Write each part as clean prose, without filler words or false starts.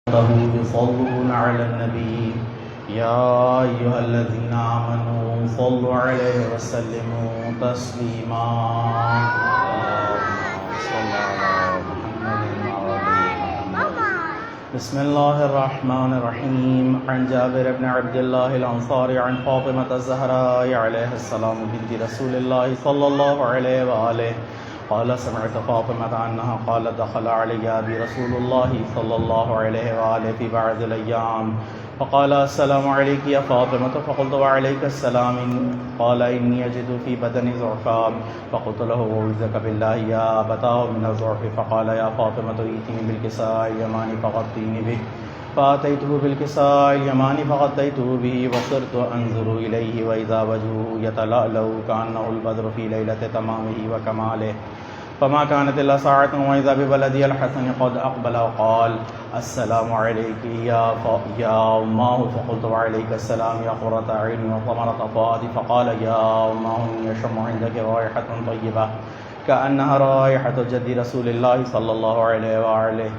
يصلون على النبي يا أيها الذين آمنوا صلوا عليه وسلموا تسليما. صل على محمد وعلى محمد. بسم الله الرحمن الرحيم. عن جابر بن عبد الله الأنصاري عن فاطمة الزهراء عليه السلام بنت رسول الله صلى الله عليه وآله قال سمعت فاطمة أنها قالت دخل علي أبي رسول الله صلى الله عليه وآله في بعض الأيام فقال السلام عليك يا فاطمة فقلت وعليك السلام. قال إني أجد في بدني ضعفا فقلت له أعوذك بالله يا أبتاه من الضعف. فقال يا فاطمة ائتني بالكساء اليماني فغطيني به. فأتيته بالكساء اليماني فغطيته به وصرت أنظر إليه وإذا وجهه يتلألأ كأنه البدر في ليلة تمامه وكماله. فما كانت إلا ساعة وإذا بولدي الحسن قد أقبل وقال السلام عليك يا أماه. فقلت وعليك السلام يا قرة عيني وثمرة فؤادي. فقال يا أماه إني أشم عندك رائحة طيبة كأنها رائحة جد رسول الله صلى الله عليه وآله.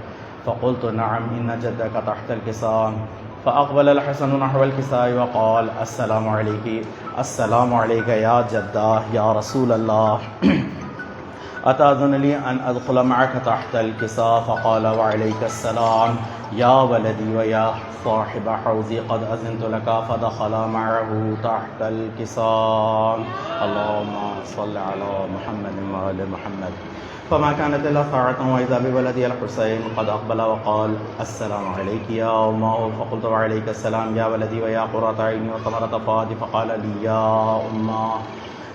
فقلت نعم إن جدك تحت الكساء. فأقبل الحسن نحو الكساء وقال السلام عليك يا جدة يا رسول الله أتأذن لي أن أدخل معك تحت الكساء؟ فقال وعليك السلام يا ولدي ويا صاحب حوزي قد أذنت لك. فدخل معه تحت الكساء. اللهم صل على محمد وآل محمد. فما كانت إلا ساعة وإذا بولدي الحسين قد أقبل وقال السلام عليك يا أمه. فقلت وعليك السلام يا ولدي ويا قرة عيني وثمرة فؤادي. فقال لي يا أمه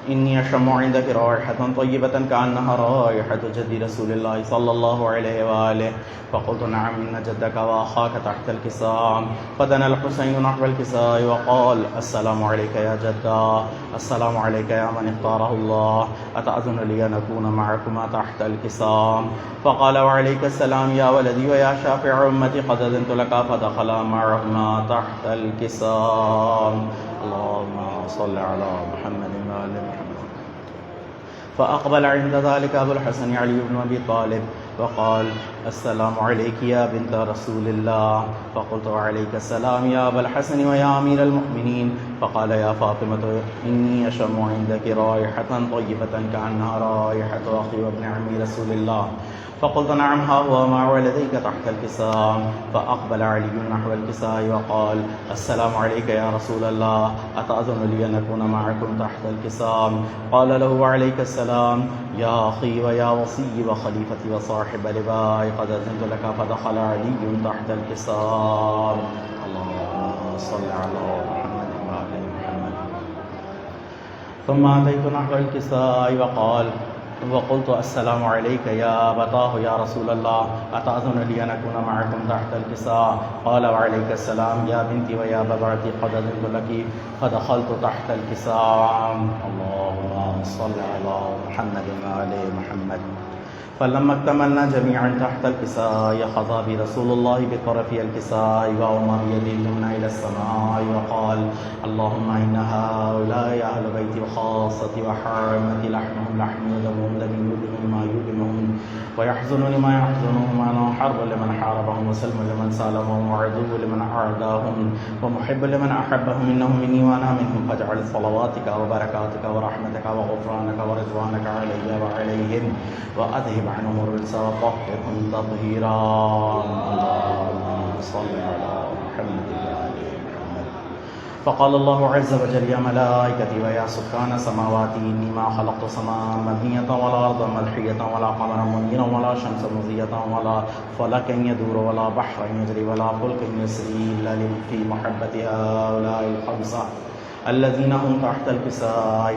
إني أشم عندك رائحة طيبة كأنها رائحة جد رسول الله صلى الله عليه وآله. فقلت نعم إن جدك وأخاك تحت الكساء. فدنا الحسين نحو الكساء وقال السلام عليك يا جدة السلام عليك يا من اختاره الله أتأذن لي أن أكون معكما تحت الكساء؟ فقال وعليك السلام يا ولدي ويا شافع أمتي قد أذنت لك. فدخل معهما تحت الكساء. اللهم صل على محمد وآل محمد. فأقبل عند ذلك أبو الحسن علي بن أبي طالب وقال السلام عليك يا بنت رسول الله. فقلت وعليك السلام يا أبا الحسن ويا أمير المؤمنين. فقال يا فاطمة إني أشم عندك رائحة طيبة كأنها رائحة أخي وابن عمي رسول الله. فقلت نعم ها هو مع ولديك تحت الكساء. فأقبل علي نحو الكساء وقال السلام عليك يا رسول الله أتأذن لي أن أكون معكم تحت الكساء؟ قال له وعليك السلام يا أخي ويا وصي وخليفتي وصاحب لبائي قد أذنت لك. فدخل علي تحت الكساء. اللهم صل على محمد وآل محمد. ثم أتيت نحو الكساء وقلت السلام عليك يا أبتاه يا رسول الله أتأذن لي أن أكون معكم تحت الكساء؟ قال وعليك السلام يا بنتي ويا بضعتي قد أذنت لك. فدخلت تحت الكساء. اللهم صل على محمد وآل محمد. فلما اكتملنا جميعا تحت الكساء خضع برسول الله بطرف الكساء وأمر بيده اليمنى إلى السماء وقال اللهم إن هؤلاء أهل بيتي وخاصتي وحرمتي لحمهم لحمي ودمهم دمي يؤلمني ما يؤلمهم ويحزنني ما يحزنهم. أنا حرب لمن حاربهم وسلم لمن سالمهم وعدو لمن أعداهم ومحب لمن أحبهم. إنهم مني وأنا منهم. فاجعل صلواتك وبركاتك ورحمتك وغفرانك ورضوانك علي وعليهم وأذهب عنهم الرجس وطهرهم تطهيرا. اللهم صل على محمد وآل محمد. فقال الله عز وجل يا ملائكتي ويا سكان سماواتي إني ما خلقت سماء مبنية ولا أرضا ملحية ولا قمرا منيرا ولا شمسا مضية ولا فلكا يدور ولا بحرا يجري ولا فلكا يسري إلا في محبة هؤلاء الخمسة الذين هم تحت الكساء.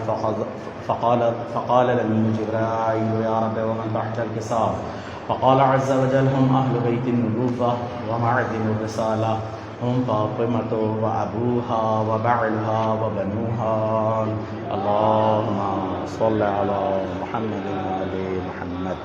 فقال لي جبرائيل يا رب ومن تحت الكساء؟ فقال عز وجل هم أهل بيت النبوة ومعدن الرسالة هم فاطمة وأبوها وبعلها وبنوها. اللهم صل على محمد وآل محمد.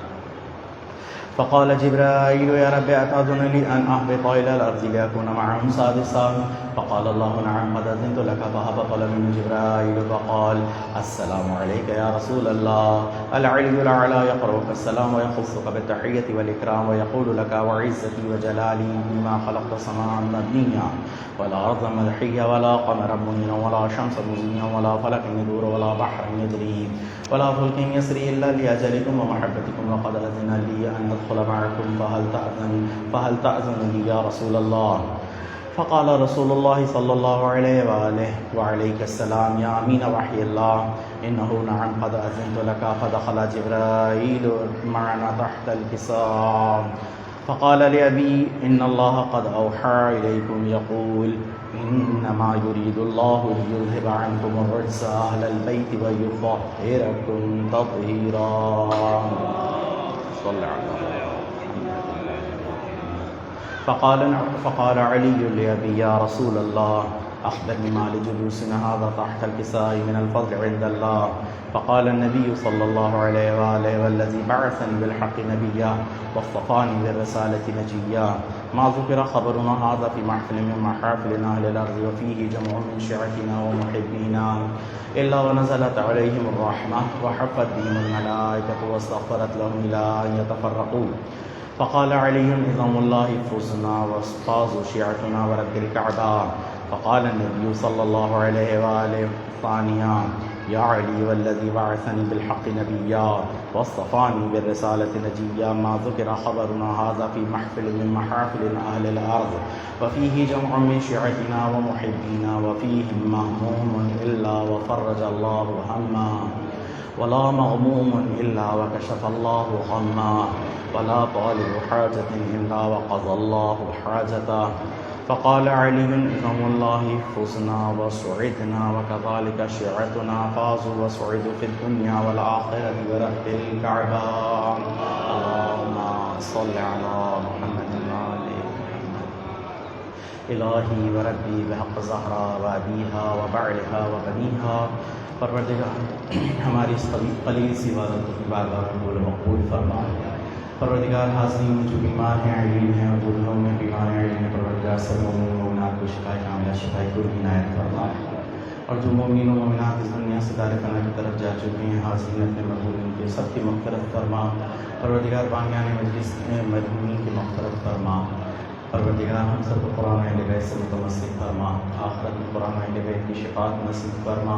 فقال جبرائيل يا رب أتأذن لي أن أهبط إلى الأرض لأكون معهم سادسا فقال الله نعم قد أذنت لك فهبط منه جبرائيل فقال السلام عليك يا رسول الله العلي الأعلى يقرأك السلام ويخصك بالتحية والإكرام ويقول لك وعزتي وجلالي بما خلقت سماء مبنيا ولا أرضا مدحيا ولا قمرا منيرا ولا شمسا مزنيا ولا فلك يدور ولا بحر يجري ولا فلك يسري إلا لأجلكم ومحبتكم وقد أذن لي أن أدخل معكم فهل تأذن لي يا رسول الله فقال رسول الله صلى الله عليه وآله وعليك السلام يا أمين وحي الله إنه نعم قد أذنت لك فدخل جبرائيل معنا تحت الكساء فقال لأبي إن الله قد أوحى إليكم يقول إنما يريد الله ليذهب عنكم الرجس أهل البيت ويطهركم تطهيرا صلى على فقال علي لأبي يا رسول الله أخبرني ما لجلوسنا هذا تحت الكساء من الفضل عند الله فقال النبي صلى الله عليه وآله والذي بعثني بالحق نبيا واصطفاني بالرسالة نجيا ما ذكر خبرنا هذا في محفل من محافل أهل الأرض وفيه جمع من شيعتنا ومحبينا إلا ونزلت عليهم الرحمة وحفت بهم الملائكة واستغفرت لهم إلى أن يتفرقوا فقال علي إذا والله فزنا وفازوا شيعتنا ورب الكعبة فقال النبي صلى الله عليه وآله ثانيا يا علي والذي بعثني بالحق نبيا واصطفاني بالرسالة نجيا ما ذكر خبرنا هذا في محفل من محافل أهل الأرض وفيه جمع من شيعتنا ومحبينا وفيهم مهموم إلا وفرج الله هما ولا مغموم إلا وكشف الله غما ولا طالب حاجة إلا وقضى الله حاجته فقال علي إذا والله فزنا وسعدنا وكذلك شيعتنا فازوا وسعدوا في الدنيا والآخرة برب الكعبة اللهم صل على محمد وآل محمد إلهي وربي بحق زهرا وأبيها وبعلها وبنيها پروردگار ہماری اس قلیل سی عبادتوں کی بارگاہ میں قبول مقبول فرما پروردگار حاضرین جو بیمار ہیں علیم ہیں اور جو گھروں میں بیمار ہیں علیم ہیں پروردگار سب مومنین و مومنات کو شفا کاملہ شفا کل عنایت فرما اور جو مومنین و مومنات اس دنیا سے دار فنا کی طرف جا چکے ہیں حاضرین اپنے مرحومین کے سب کی مغفرت فرما پروردگار بانیان مجلس میں مرحومین کی مغفرت فرما پروردگار ہم سب کو قرآن اہل بیت سے متمسک فرما آخرت میں قرآن اہل بیت کی شفاعت نصیب فرما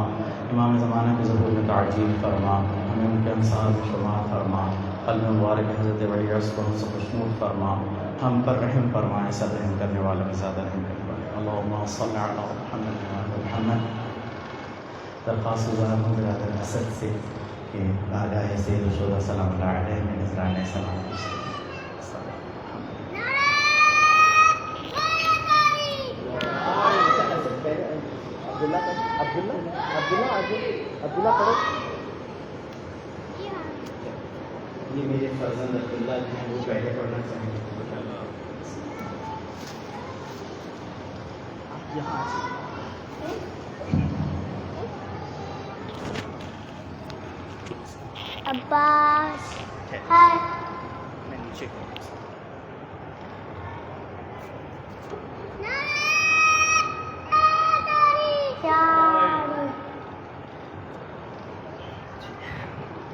امام زمانہ کے ظہور میں تعجیل فرما ہمیں ان کے امثال میں شمار فرما قلب مبارک حضرت ولی عرص کو ہم سے خوشنود فرما ہم پر رحم فرمائے سب رحم کرنے والا میں زیادہ رحم کرنے والے اللہم صلی علی محمد وعلی محمد درخواست گزار ہوں برادر اسد سے کہ بارگاہ سید الشہداء سلام اللہ علیہ میں نذرانہ سلام عبداللہ پڑھو یہ میرے فرزند عبداللہ جو ہیں وہ پہلے پڑھنا چاہیں گے یہاں عباس ہے میں نیچے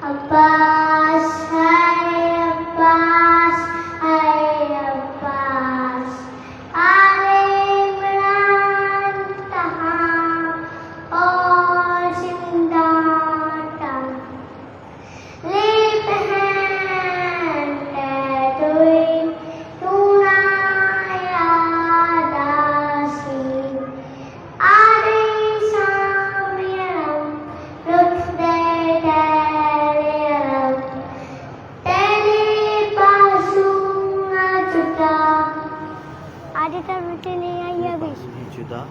عباس ہے عباس ہے عباس آل عمران تہاں اور زندان تہاں لی بہن تیتوئی تونا یاد آسی آلی سامیرم لطف دے جدا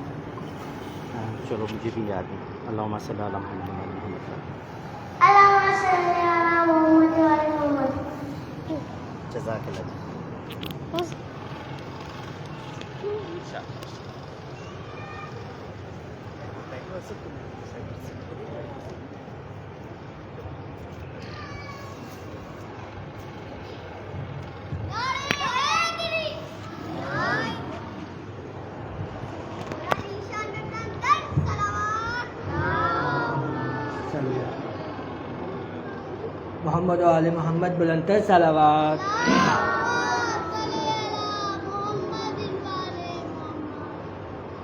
چلو مجھے بھی یاد ہے اللہم صلی علی محمد وعلی محمد اللہم صلی علی محمد وعلی محمد جزاک اللہ محمد و آل محمد بلند تر صلوات.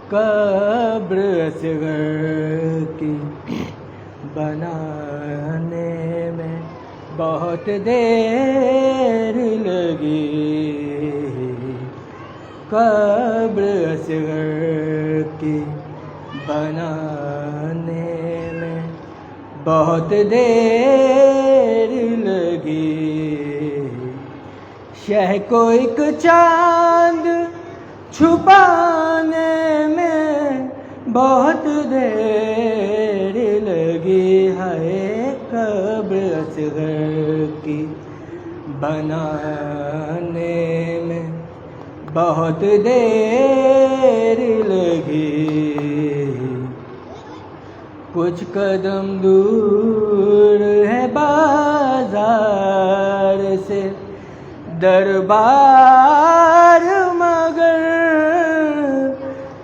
قبر اصغر کی بنانے میں بہت دیر لگی. قبر اصغر کی بنانے میں بہت دیر لگی. شہ کو ایک چاند چھپانے میں بہت دیر لگی. ہے قبر اصغر کی بنانے میں بہت دیر لگی. کچھ قدم دور ہے بازار سے دربار مگر.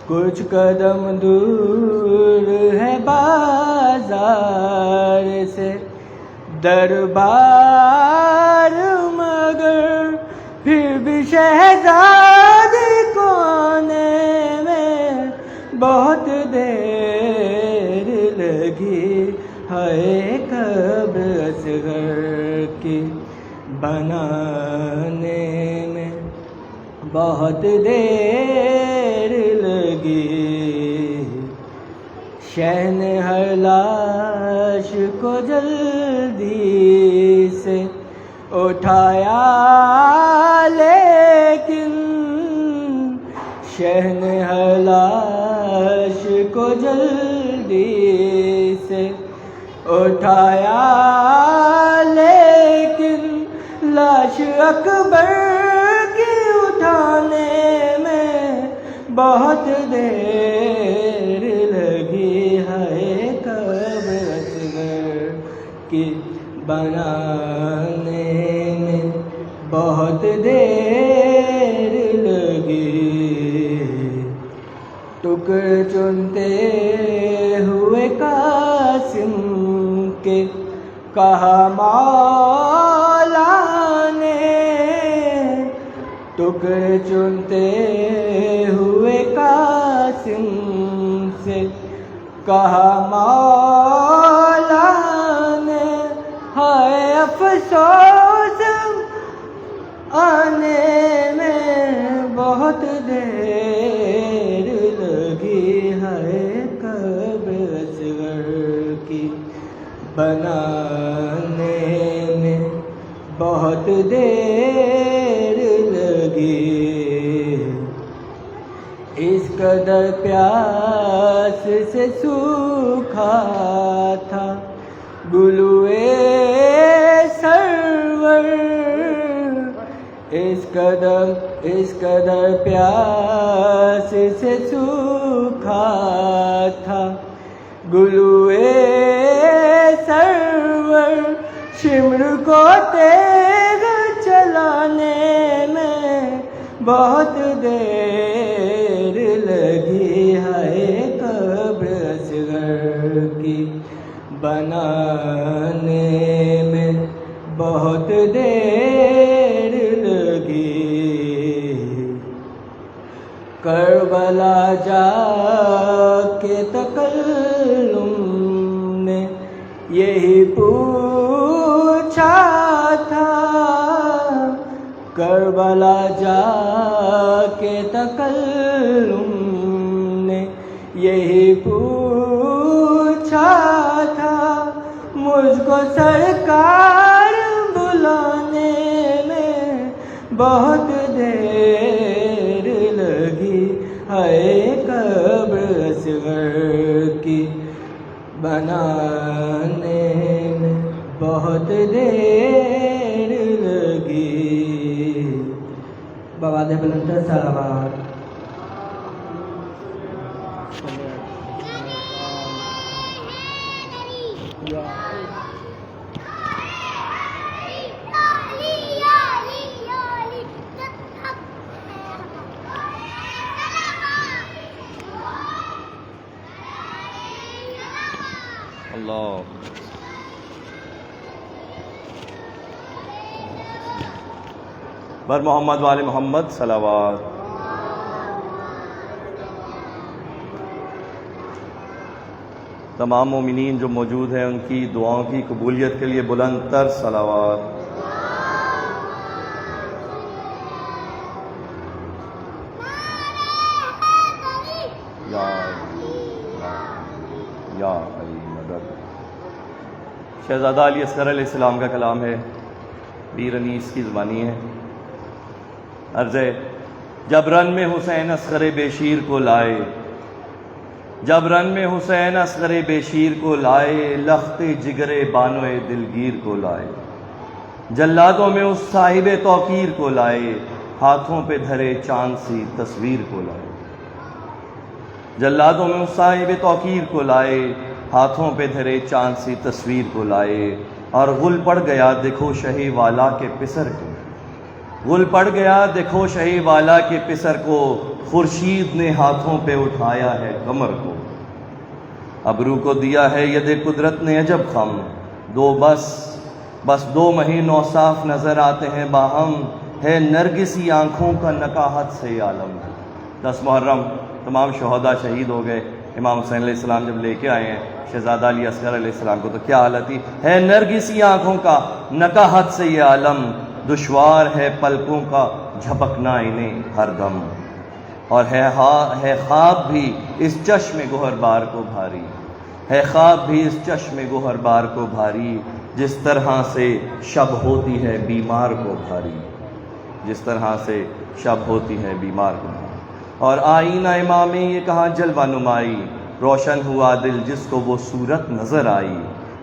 کچھ قدم دور ہے بازار سے دربار مگر. پھر بھی شہزادی کو آنے میں بہت دیر لگی. ہے قبر اصغر کی بنانے میں بہت دیر لگی. شہن ہر لاش کو جلدی سے اٹھایا لیکن شہن ہر لاش کو جلدی سے اٹھایا لیکن لاش اکبر کی اٹھانے میں بہت دیر لگی. ہے قبر اصغر کی بنانے میں بہت دیر لگی. ٹکڑے چنتے ہوئے قاسم کے کہا مولا نے. ٹکڑے چنتے ہوئے قاسم سے کہا مولا نے. ہائے افسوس آنے میں بہت دیر لگی. ہے قبر اصغر کی بنانے میں بہت دیر لگی. اس قدر پیاس سے سوکھا تھا گلوئے سرور. اس قدر پیاس سے سوکھا تھا گلوئے سرور. شمر کو تیغ چلانے میں بہت دیر لگی. ہے قبر اصغر کی بنانے میں بہت دیر لگی. کربلا جا کے تکلم نے یہی پوچھا تھا. کربلا جا کے تکلم نے یہی پوچھا تھا. مجھ کو سرکار بلانے میں بہت دیر لگی. ہے قبر اصغر کی بنانے میں بہت دیر لگی. بواد بلند تر صلوات. اللہ بر محمد وآل محمد صلوات۔ تمام مومنین جو موجود ہیں ان کی دعاؤں کی قبولیت کے لیے بلند تر صلوات۔ یا علی مدد۔ شہزادہ علی اصغر علیہ السلام کا کلام ہے، میر انیس کی زبانی ہے۔ عرض ہے: جب رن میں حسین اصغر بے شیر کو لائے، جب رن میں حسین اصغر بے شیر کو لائے، لخت جگر بانوئے دلگیر کو لائے، جلادوں میں اس صاحب توقیر کو لائے، ہاتھوں پہ دھرے چاند سی تصویر کو لائے، جلادوں میں اس صاحب توقیر کو لائے، ہاتھوں پہ دھرے چاند سی تصویر کو لائے، اور غل پڑ گیا دیکھو شہی والا کے پسر کو، غل پڑ گیا دیکھو شہی والا کے پسر کو، خورشید نے ہاتھوں پہ اٹھایا ہے قمر کو، ابرو کو دیا ہے ید قدرت نے عجب خم، بس دو مہینوں صاف نظر آتے ہیں باہم، ہے نرگسی آنکھوں کا نکاحت سے عالم۔ 10 محرم تمام شہداء شہید ہو گئے، امام حسین علیہ السلام جب لے کے آئے ہیں شہزادہ علی اصغر علیہ السلام کو تو کیا حالت تھی؟ ہے نرگسی آنکھوں کا نکاحت سے یہ عالم، دشوار ہے پلکوں کا جھپکنا انہیں ہر دم، اور ہے خواب بھی اس چشم گوہر بار کو بھاری، ہے خواب بھی اس چشم گوہر بار کو بھاری، جس طرح سے شب ہوتی ہے بیمار کو بھاری، جس طرح سے شب ہوتی ہے بیمار کو بھاری۔ اور آئینہ امام یہ کہاں جلوہ نمائی، روشن ہوا دل جس کو وہ صورت نظر آئی،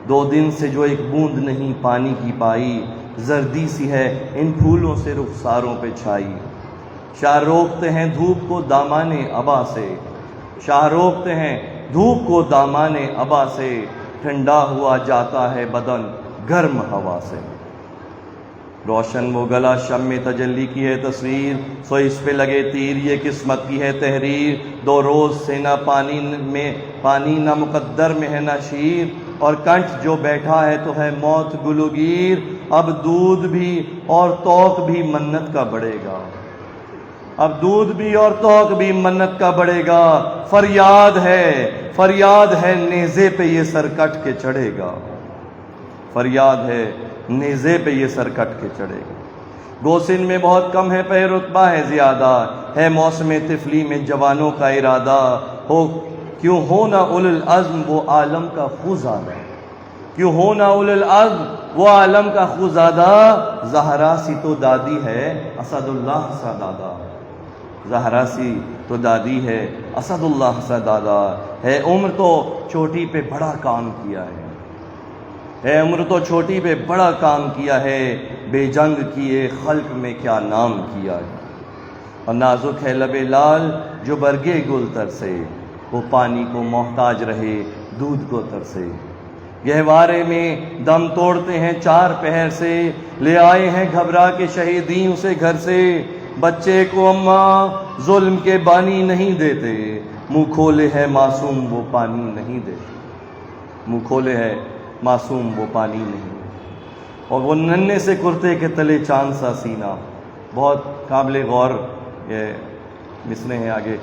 2 دن سے جو ایک بوند نہیں پانی کی پائی، زردی سی ہے ان پھولوں سے رخساروں پہ چھائی، شاہ روکتے ہیں دھوپ کو دامان ابا سے، شاہ روکتے ہیں دھوپ کو دامان ابا سے، ٹھنڈا ہوا جاتا ہے بدن گرم ہوا سے، روشن وہ گلا شم تجلی کی ہے تصویر، سو اس پہ لگے تیر یہ قسمت کی ہے تحریر، 2 روز سے نہ پانی نہ مقدر میں ہے نہ شیر، اور کنٹھ جو بیٹھا ہے تو ہے موت گلوگیر، اب دودھ بھی اور توق بھی منت کا بڑھے گا، اب دودھ بھی اور توق بھی منت کا بڑھے گا، فریاد ہے نیزے پہ یہ سر کٹ کے چڑھے گا، فریاد ہے نیزے پہ یہ سر کٹ کے چڑھے گا، گوسن میں بہت کم ہے پہ رتبہ ہے زیادہ، ہے موسم طفلی میں جوانوں کا ارادہ، کیوں ہو نہ اول العزم وہ عالم کا خوزادہ، کیوں ہو نہ اول العزم وہ عالم کا خوزادہ، زہرا سی تو دادی ہے اسد اللہ سا دادا، زہرا سی تو دادی ہے اسد اللہ سا دادا، ہے عمر تو چوٹی پہ بڑا کام کیا ہے عمر تو چھوٹی پہ بڑا کام کیا ہے، بے جنگ کیے خلق میں کیا نام کیا ہے، اور نازک ہے لب لال جو برگے گل ترسے، وہ پانی کو محتاج رہے دودھ کو ترسے، گہوارے میں دم توڑتے ہیں 4 پہر سے، لے آئے ہیں گھبرا کے شہیدیں اسے گھر سے، بچے کو اماں ظلم کے بانی نہیں دیتے، منہ کھولے ہے معصوم وہ پانی نہیں دیتے، منہ کھولے ہے معصوم وہ پانی نہیں، اور وہ ننھے سے کرتے کے تلے چاند سا سینہ، بہت قابل غور یہ مصرے ہیں آگے،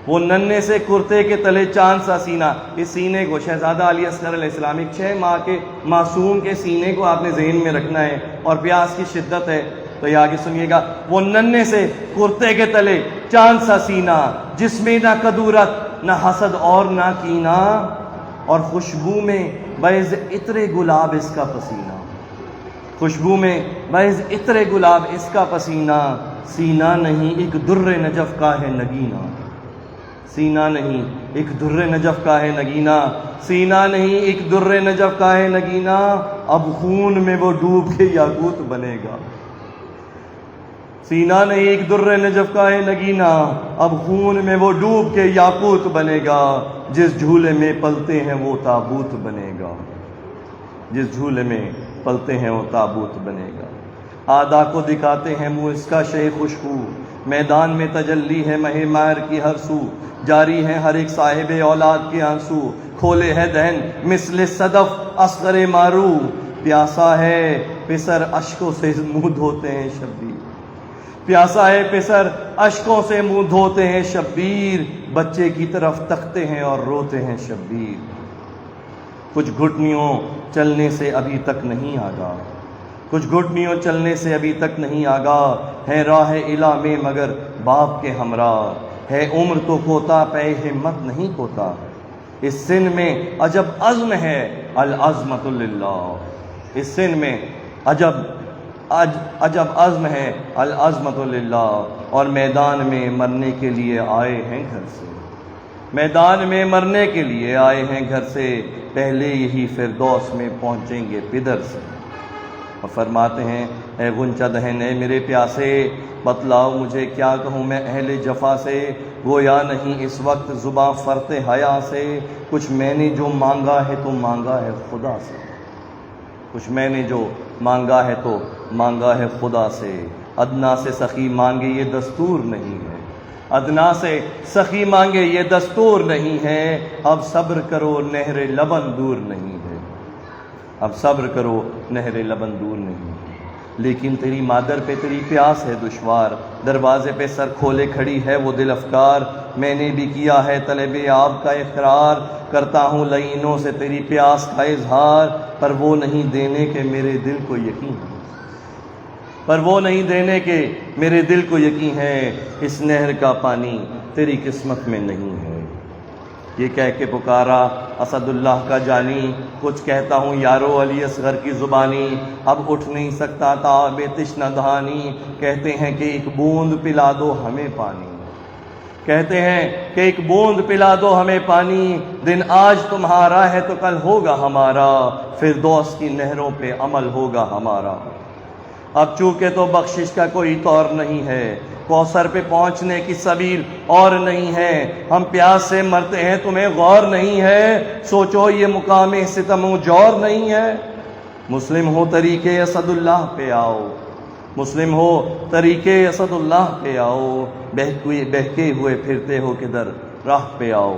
وہ ننھے سے کرتے کے تلے چاند سا سینہ، اس سینے کو شہزادہ علی اصغر علیہ السلام 6 ماہ کے معصوم کے سینے کو آپ نے ذہن میں رکھنا ہے، اور پیاس کی شدت ہے تو یہ آگے سنیے گا، وہ ننھے سے کرتے کے تلے چاند سا سینہ، جس میں نہ کدورت نہ حسد اور نہ کینہ، اور خوشبو میں بعض عطر گلاب اس کا پسینہ، خوشبو میں بعض عطر گلاب اس کا پسینہ، سینہ نہیں ایک در نجف کا ہے نگینہ، سینہ نہیں ایک در نجف کا ہے نگینہ، سینہ نہیں ایک در نجف کا ہے نگینہ، اب خون میں وہ ڈوب کے یاقوت بنے گا، سینہ نہیں ایک در نجف کا ہے نگینہ، اب خون میں وہ ڈوب کے یاقوت بنے گا، جس جھولے میں پلتے ہیں وہ تابوت بنے گا، جس جھولے میں پلتے ہیں وہ تابوت بنے گا، آدھا کو دکھاتے ہیں منہ اس کا شہ خوشبو، میدان میں تجلی ہے مہ مہر کی ہر سو، جاری ہے ہر ایک صاحب اولاد کے آنسو، کھولے ہے دہن مثل صدف اصغر مارو، پیاسا ہے پسر اشکوں سے منہ دھوتے ہیں شبیر، پیاسا ہے پسر اشکوں سے منہ دھوتے ہیں شبیر، بچے کی طرف تکتے ہیں اور روتے ہیں شبیر۔ کچھ گھٹنیوں چلنے سے ابھی تک نہیں آگا، کچھ گھٹنیوں چلنے سے ابھی تک نہیں آگا، ہے راہ الہ میں مگر باپ کے ہمراہ، ہے عمر تو کوتا پہ ہمت نہیں کوتا، اس سن میں عجب عزم ہے العظمت للہ، اس سن میں عجب عزم ہے العظمت للہ، اور میدان میں مرنے کے لیے آئے ہیں گھر سے، میدان میں مرنے کے لیے آئے ہیں گھر سے، پہلے یہی فردوس میں پہنچیں گے پدر سے۔ اور فرماتے ہیں اے غنچہ دہن اے میرے پیاسے، بتلاؤ مجھے کیا کہوں میں اہل جفا سے، گویا نہیں اس وقت زباں فرط حیا سے، کچھ میں نے جو مانگا ہے تو مانگا ہے خدا سے، کچھ میں نے جو مانگا ہے تو مانگا ہے خدا سے، ادنا سے سخی مانگے یہ دستور نہیں ہے، ادنا سے سخی مانگے یہ دستور نہیں ہے، اب صبر کرو نہر لبن دور نہیں ہے، اب صبر کرو نہر لبن دور نہیں ہے، لیکن تیری مادر پہ تیری پیاس ہے دشوار، دروازے پہ سر کھولے کھڑی ہے وہ دل افکار، میں نے بھی کیا ہے طلب آب کا اقرار، کرتا ہوں لعینوں سے تیری پیاس کا اظہار، پر وہ نہیں دینے کے میرے دل کو یقین ہے، پر وہ نہیں دینے کے میرے دل کو یقین ہے، اس نہر کا پانی تیری قسمت میں نہیں ہے۔ یہ کہہ کے پکارا اسد اللہ کا جانی، کچھ کہتا ہوں یارو علی اصغر کی زبانی، اب اٹھ نہیں سکتا تھا بے تشنہ دہانی، کہتے ہیں کہ ایک بوند پلا دو ہمیں پانی، کہتے ہیں کہ ایک بوند پلا دو ہمیں پانی، دن آج تمہارا ہے تو کل ہوگا ہمارا، فردوس کی نہروں پہ عمل ہوگا ہمارا، اب چونکہ تو بخشش کا کوئی طور نہیں ہے، کوثر پہ پہنچنے کی سبیل اور نہیں ہے، ہم پیاس سے مرتے ہیں تمہیں غور نہیں ہے، سوچو یہ مقام ستم و جور نہیں ہے، مسلم ہو طریقے اسد اللہ پہ آؤ، مسلم ہو طریقے اسد اللہ پہ آؤ، بہکے ہوئے پھرتے ہو کدھر راہ پہ آؤ،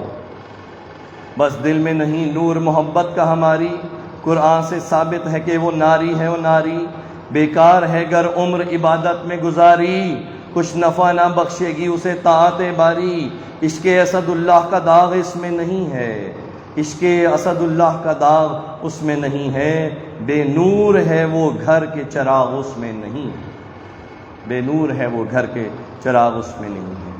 بس دل میں نہیں نور محبت کا ہماری، قرآن سے ثابت ہے کہ وہ ناری ہے وہ ناری، بیکار ہے گر عمر عبادت میں گزاری، کچھ نفع نہ بخشے گی اسے طاعت باری، عشق اسد اللہ کا داغ اس میں نہیں ہے، عشق اسد اللہ کا داغ اس میں نہیں ہے، بے نور ہے وہ گھر کے چراغ اس میں نہیں ہے، بے نور ہے وہ گھر کے چراغ اس میں نہیں ہے،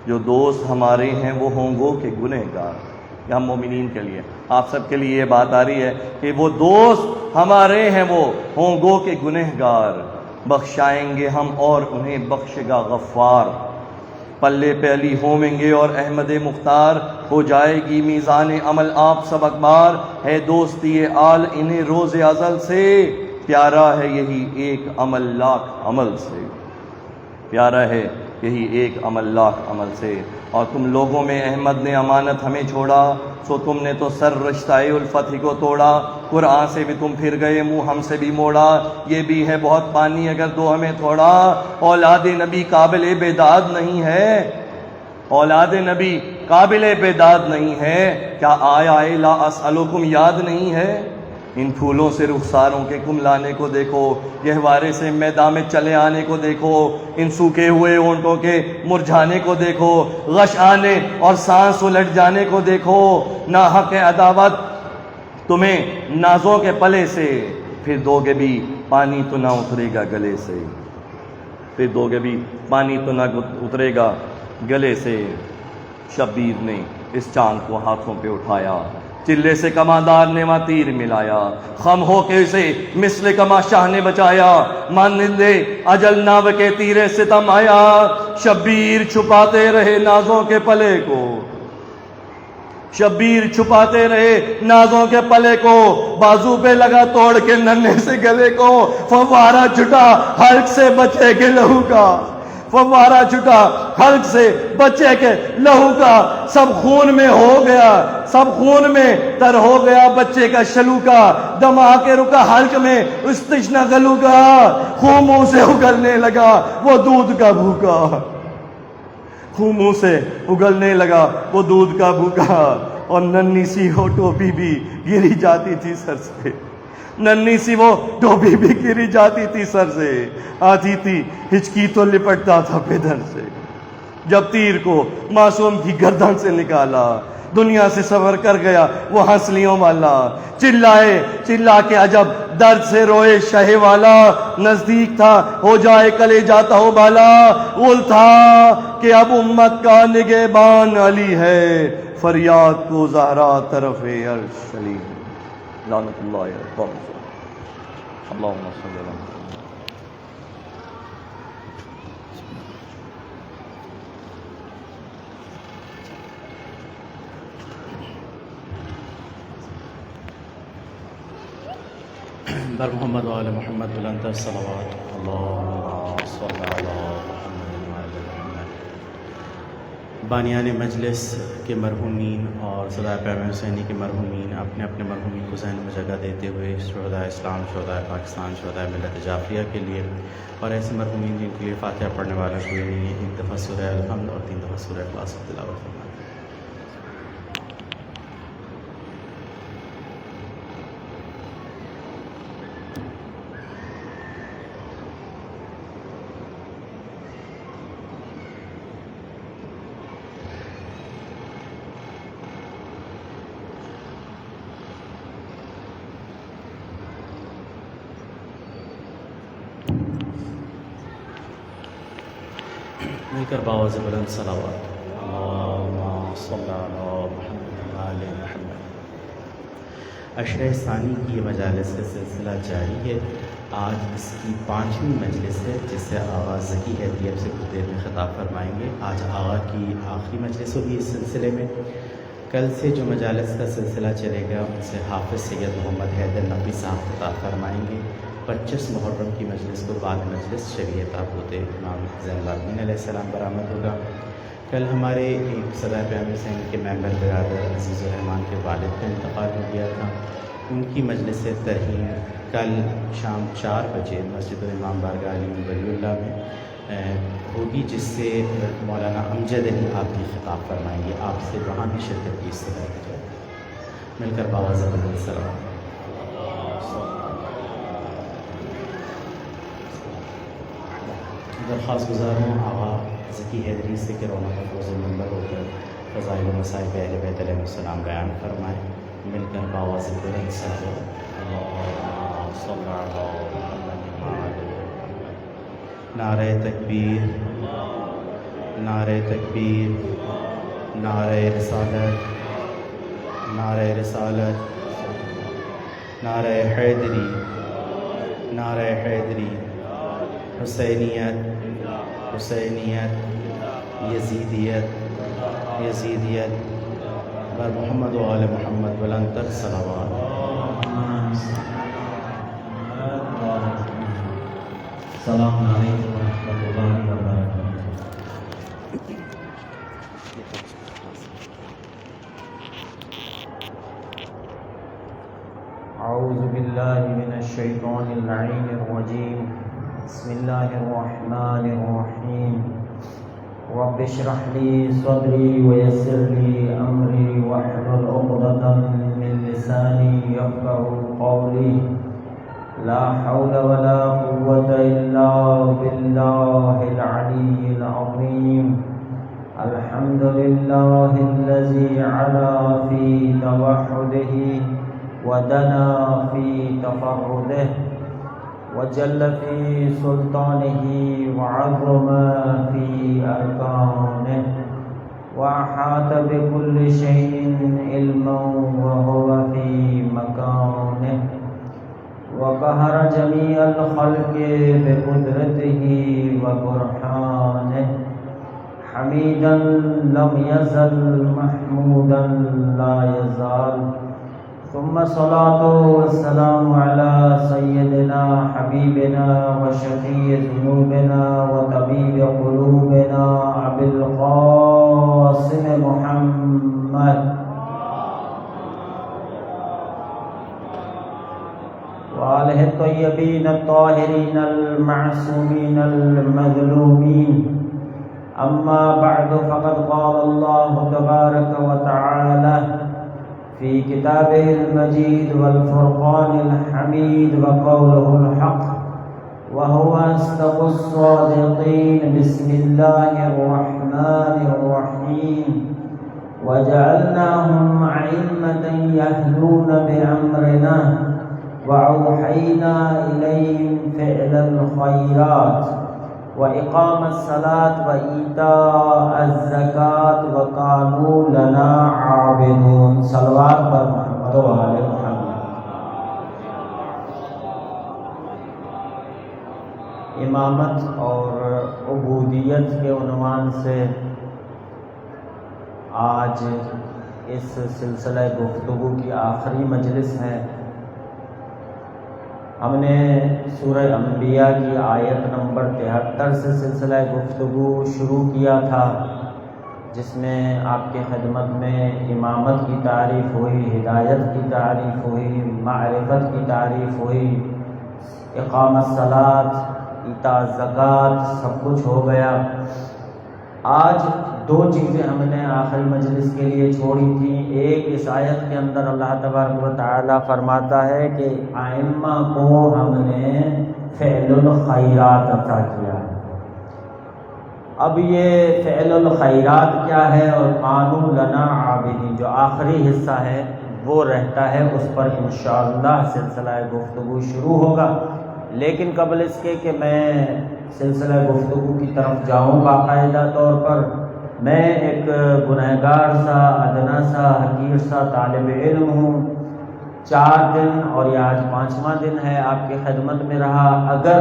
جو دوست ہمارے ہیں وہ ہوں گو کے گنہگار، ہم مومنین کے لیے آپ سب کے لیے یہ بات آ رہی ہے کہ وہ دوست ہمارے ہیں وہ ہوں گو کے گنہگار، بخشائیں گے ہم اور انہیں بخشے گا غفار، پلے پہ علی ہومیں گے اور احمد مختار، ہو جائے گی میزان عمل آپ سب اکبار، ہے دوستی آل انہیں روز ازل سے، پیارا ہے یہی ایک عمل لاکھ عمل سے، پیارا ہے یہی ایک عمل لاکھ عمل سے، اور تم لوگوں میں احمد نے امانت ہمیں چھوڑا، سو تم نے تو سر رشتہ الفتح کو توڑا، قرآن سے بھی تم پھر گئے منہ ہم سے بھی موڑا، یہ بھی ہے بہت پانی اگر دو ہمیں تھوڑا، اولاد نبی قابل بیداد نہیں ہے، اولاد نبی قابل بیداد نہیں ہے، کیا آیا لا اسألکم یاد نہیں ہے، ان پھولوں سے رخساروں کے کملانے کو دیکھو، گہوارے سے میدان میں چلے آنے کو دیکھو، ان سوکھے ہوئے اونٹوں کے مرجھانے کو دیکھو، غش آنے اور سانس الٹ جانے کو دیکھو، ناحق عداوت تمہیں نازوں کے پلے سے، پھر دو گے بھی پانی تو نہ اترے گا گلے سے، پھر دو گے بھی پانی تو نہ اترے گا گلے سے، شبیر نے اس چاند کو ہاتھوں پہ اٹھایا، چلے سے کماندار نے وہاں تیر ملایا، خم ہو کے اسے مثل کما شاہ نے بچایا، مانندے اجل ناو کے تیرے ستم آیا، شبیر چھپاتے رہے نازوں کے پلے کو، شبیر چھپاتے رہے نازوں کے پلے کو، بازو پہ لگا توڑ کے ننھے سے گلے کو، فوارہ چھٹا حلق سے بچے کے لہو کا، فوارہ چھٹا حلق سے بچے کے لہو کا، سب خون میں ہو گیا، سب خون میں تر ہو گیا بچے کا شلو کا، دم آ کے رکا حلق میں اس تشنہ گلو کا، خون منہ سے اگلنے لگا وہ دودھ کا بھوکا، خون منہ سے اگلنے لگا وہ دودھ کا بھوکا، اور ننھی سی ہو ٹوپی بھی گری جاتی تھی سر سے، ننھی سی وہ ٹوپی بھی گری جاتی تھی سر سے، آتی تھی ہچکی تو لپٹتا تھا پیدر سے۔ جب تیر کو معصوم کی گردن سے نکالا، دنیا سے سفر کر گیا وہ ہنسلیوں والا، چلا کے عجب درد سے روئے شہ والا، نزدیک تھا ہو جائے کلے جاتا ہو بالا، اول تھا کہ اب امت کا نگہبان علی ہے، فریاد کو زہرا طرف عرش علی۔ لعنت اللہ علیہ قوم اللہم صلی اللہ علیہ وسلم۔ بر محمد و آل محمد بلند الصلوات اللہم صلی علی محمد و آل محمد۔ بانیان مجلس کے مرحومین اور صدائے پیغمبر حسینی کے مرحومین اپنے اپنے مرحومین کو ذہن میں جگہ دیتے ہوئے شہدائے اسلام، شہدائے پاکستان، شہدائے ملت جعفریہ کے لیے اور ایسے مرحومین جن کے لیے فاتحہ پڑھنے والا کوئی نہیں ہے، ایک دفعہ سورہ الحمد اور 3 دفعہ سورہ اخلاص کی تلاوت فرمائیں۔ مل کر باواز بلند صلوات اللہم صلی علی محمد و آل محمد۔ عشرہ ثانی کی یہ مجالس کا سلسلہ جاری ہے۔ آج اس کی 5ویں مجلس ہے جس سے آغا ذکی حیدری اب سے کچھ دیر میں خطاب فرمائیں گے۔ آج آغا کی آخری مجلس ہوگی اس سلسلے میں۔ کل سے جو مجالس کا سلسلہ چلے گا ان سے حافظ سید محمد حیدر نقوی صاحب خطاب فرمائیں گے۔ 25 محرم کی مجلس کو بعد مجلس شریعت تابوت امام زین العابدین علیہ السلام برآمد ہوگا۔ کل ہمارے ایک صدائے پیغمبر حسین کے ممبر برادر عزیز الرحمان کے والد کا انتقال ہو گیا تھا، ان کی مجلس ترہیم کل شام 4 بجے مسجد الامام بارگاہ علی ولی اللہ میں ہوگی، جس سے مولانا امجد علی آپ کی خطاب فرمائیں گے۔ آپ سے وہاں بھی شرکت کی استدعا کی جائے۔ مل کر باواز بلند صلوات۔ درخواست گزار ہوں آغا ذکی حیدری سے کہ رونق افروز منبر ہو کر فضائل و مصائب اہل بیت علیہ السلام بیان فرمائیں۔ مل کر باواز بلند صلوات اللہم صلی علی محمد و آل محمد۔ نعرہ تکبیر، نعرہ تکبیر، نعرہ رسالت، نعرہ رسالت، نعرہ حیدری، نعرہ حیدری، حسینیت، حسینیت، یزیدیت، یزیدیت، بر محمد و آل محمد بلند تر صلوات۔ السلام علیکم ورحمۃ اللہ وبرکاتہ۔ اعوذ باللہ من الشیطان اللعین الرجیم، بسم اللہ الرحمن الرحیم، رب اشرح لی صدری ویسر لی امری واحلل عقدۃ من لسانی یفقهوا قولی، لا حول ولا قوة الا باللہ العلی العظیم۔ الحمد للہ الذی علا فی توحدہ ودنا فی تفردہ وجل فی سلطانہ وعظم فی ارکانہ واحاط بكل شیء علما وهو فی مکانہ وقہر جمیع الخلق بقدرتہ وبرہانہ حمیدا لم یزل محمودا لا یزال، ثم الصلاة والسلام على سيدنا حبيبنا وشفيع ذنوبنا وطبيب قلوبنا أبي القاسم محمد وآله الطيبين الطاهرين المعصومين المظلومين، أما بعد فقد قال الله تبارك وتعالى في كتابه المجيد والفرقان الحميد وقوله الحق وهو أصدق الصادقين. بسم الله الرحمن الرحيم. وجعلناهم أئمة يهدون بأمرنا وأوحينا إليهم فعل الخيرات وإقام الصلاة وإيتاء الزكاة وكانوا لنا عابدون. صلوات پر محمد و آل محمد. امامت اور عبودیت کے عنوان سے آج اس سلسلہ گفتگو کی آخری مجلس ہے. ہم نے سورہ انبیاء کی آیت نمبر 73 سے سلسلہ گفتگو شروع کیا تھا، جس میں آپ کی خدمت میں امامت کی تعریف ہوئی، ہدایت کی تعریف ہوئی، معرفت کی تعریف ہوئی، اقامت الصلاۃ، ایتاء الزکوٰۃ، سب کچھ ہو گیا. آج دو چیزیں ہم نے آخری مجلس کے لیے چھوڑی تھیں. ایک اس آیت کے اندر اللہ تبارک و تعالی فرماتا ہے کہ ائمہ کو ہم نے فعل الخیرات عطا کیا ہے. اب یہ فعل الخیرات کیا ہے اور کانوا لنا عابدین جو آخری حصہ ہے وہ رہتا ہے، اس پر انشاءاللہ سلسلہ گفتگو شروع ہوگا. لیکن قبل اس کے کہ میں سلسلہ گفتگو کی طرف جاؤں باقاعدہ طور پر، میں ایک گنہگار سا، ادنا سا، حقیر سا طالب علم ہوں. 4 دن اور یہ آج 5واں دن ہے آپ کی خدمت میں رہا. اگر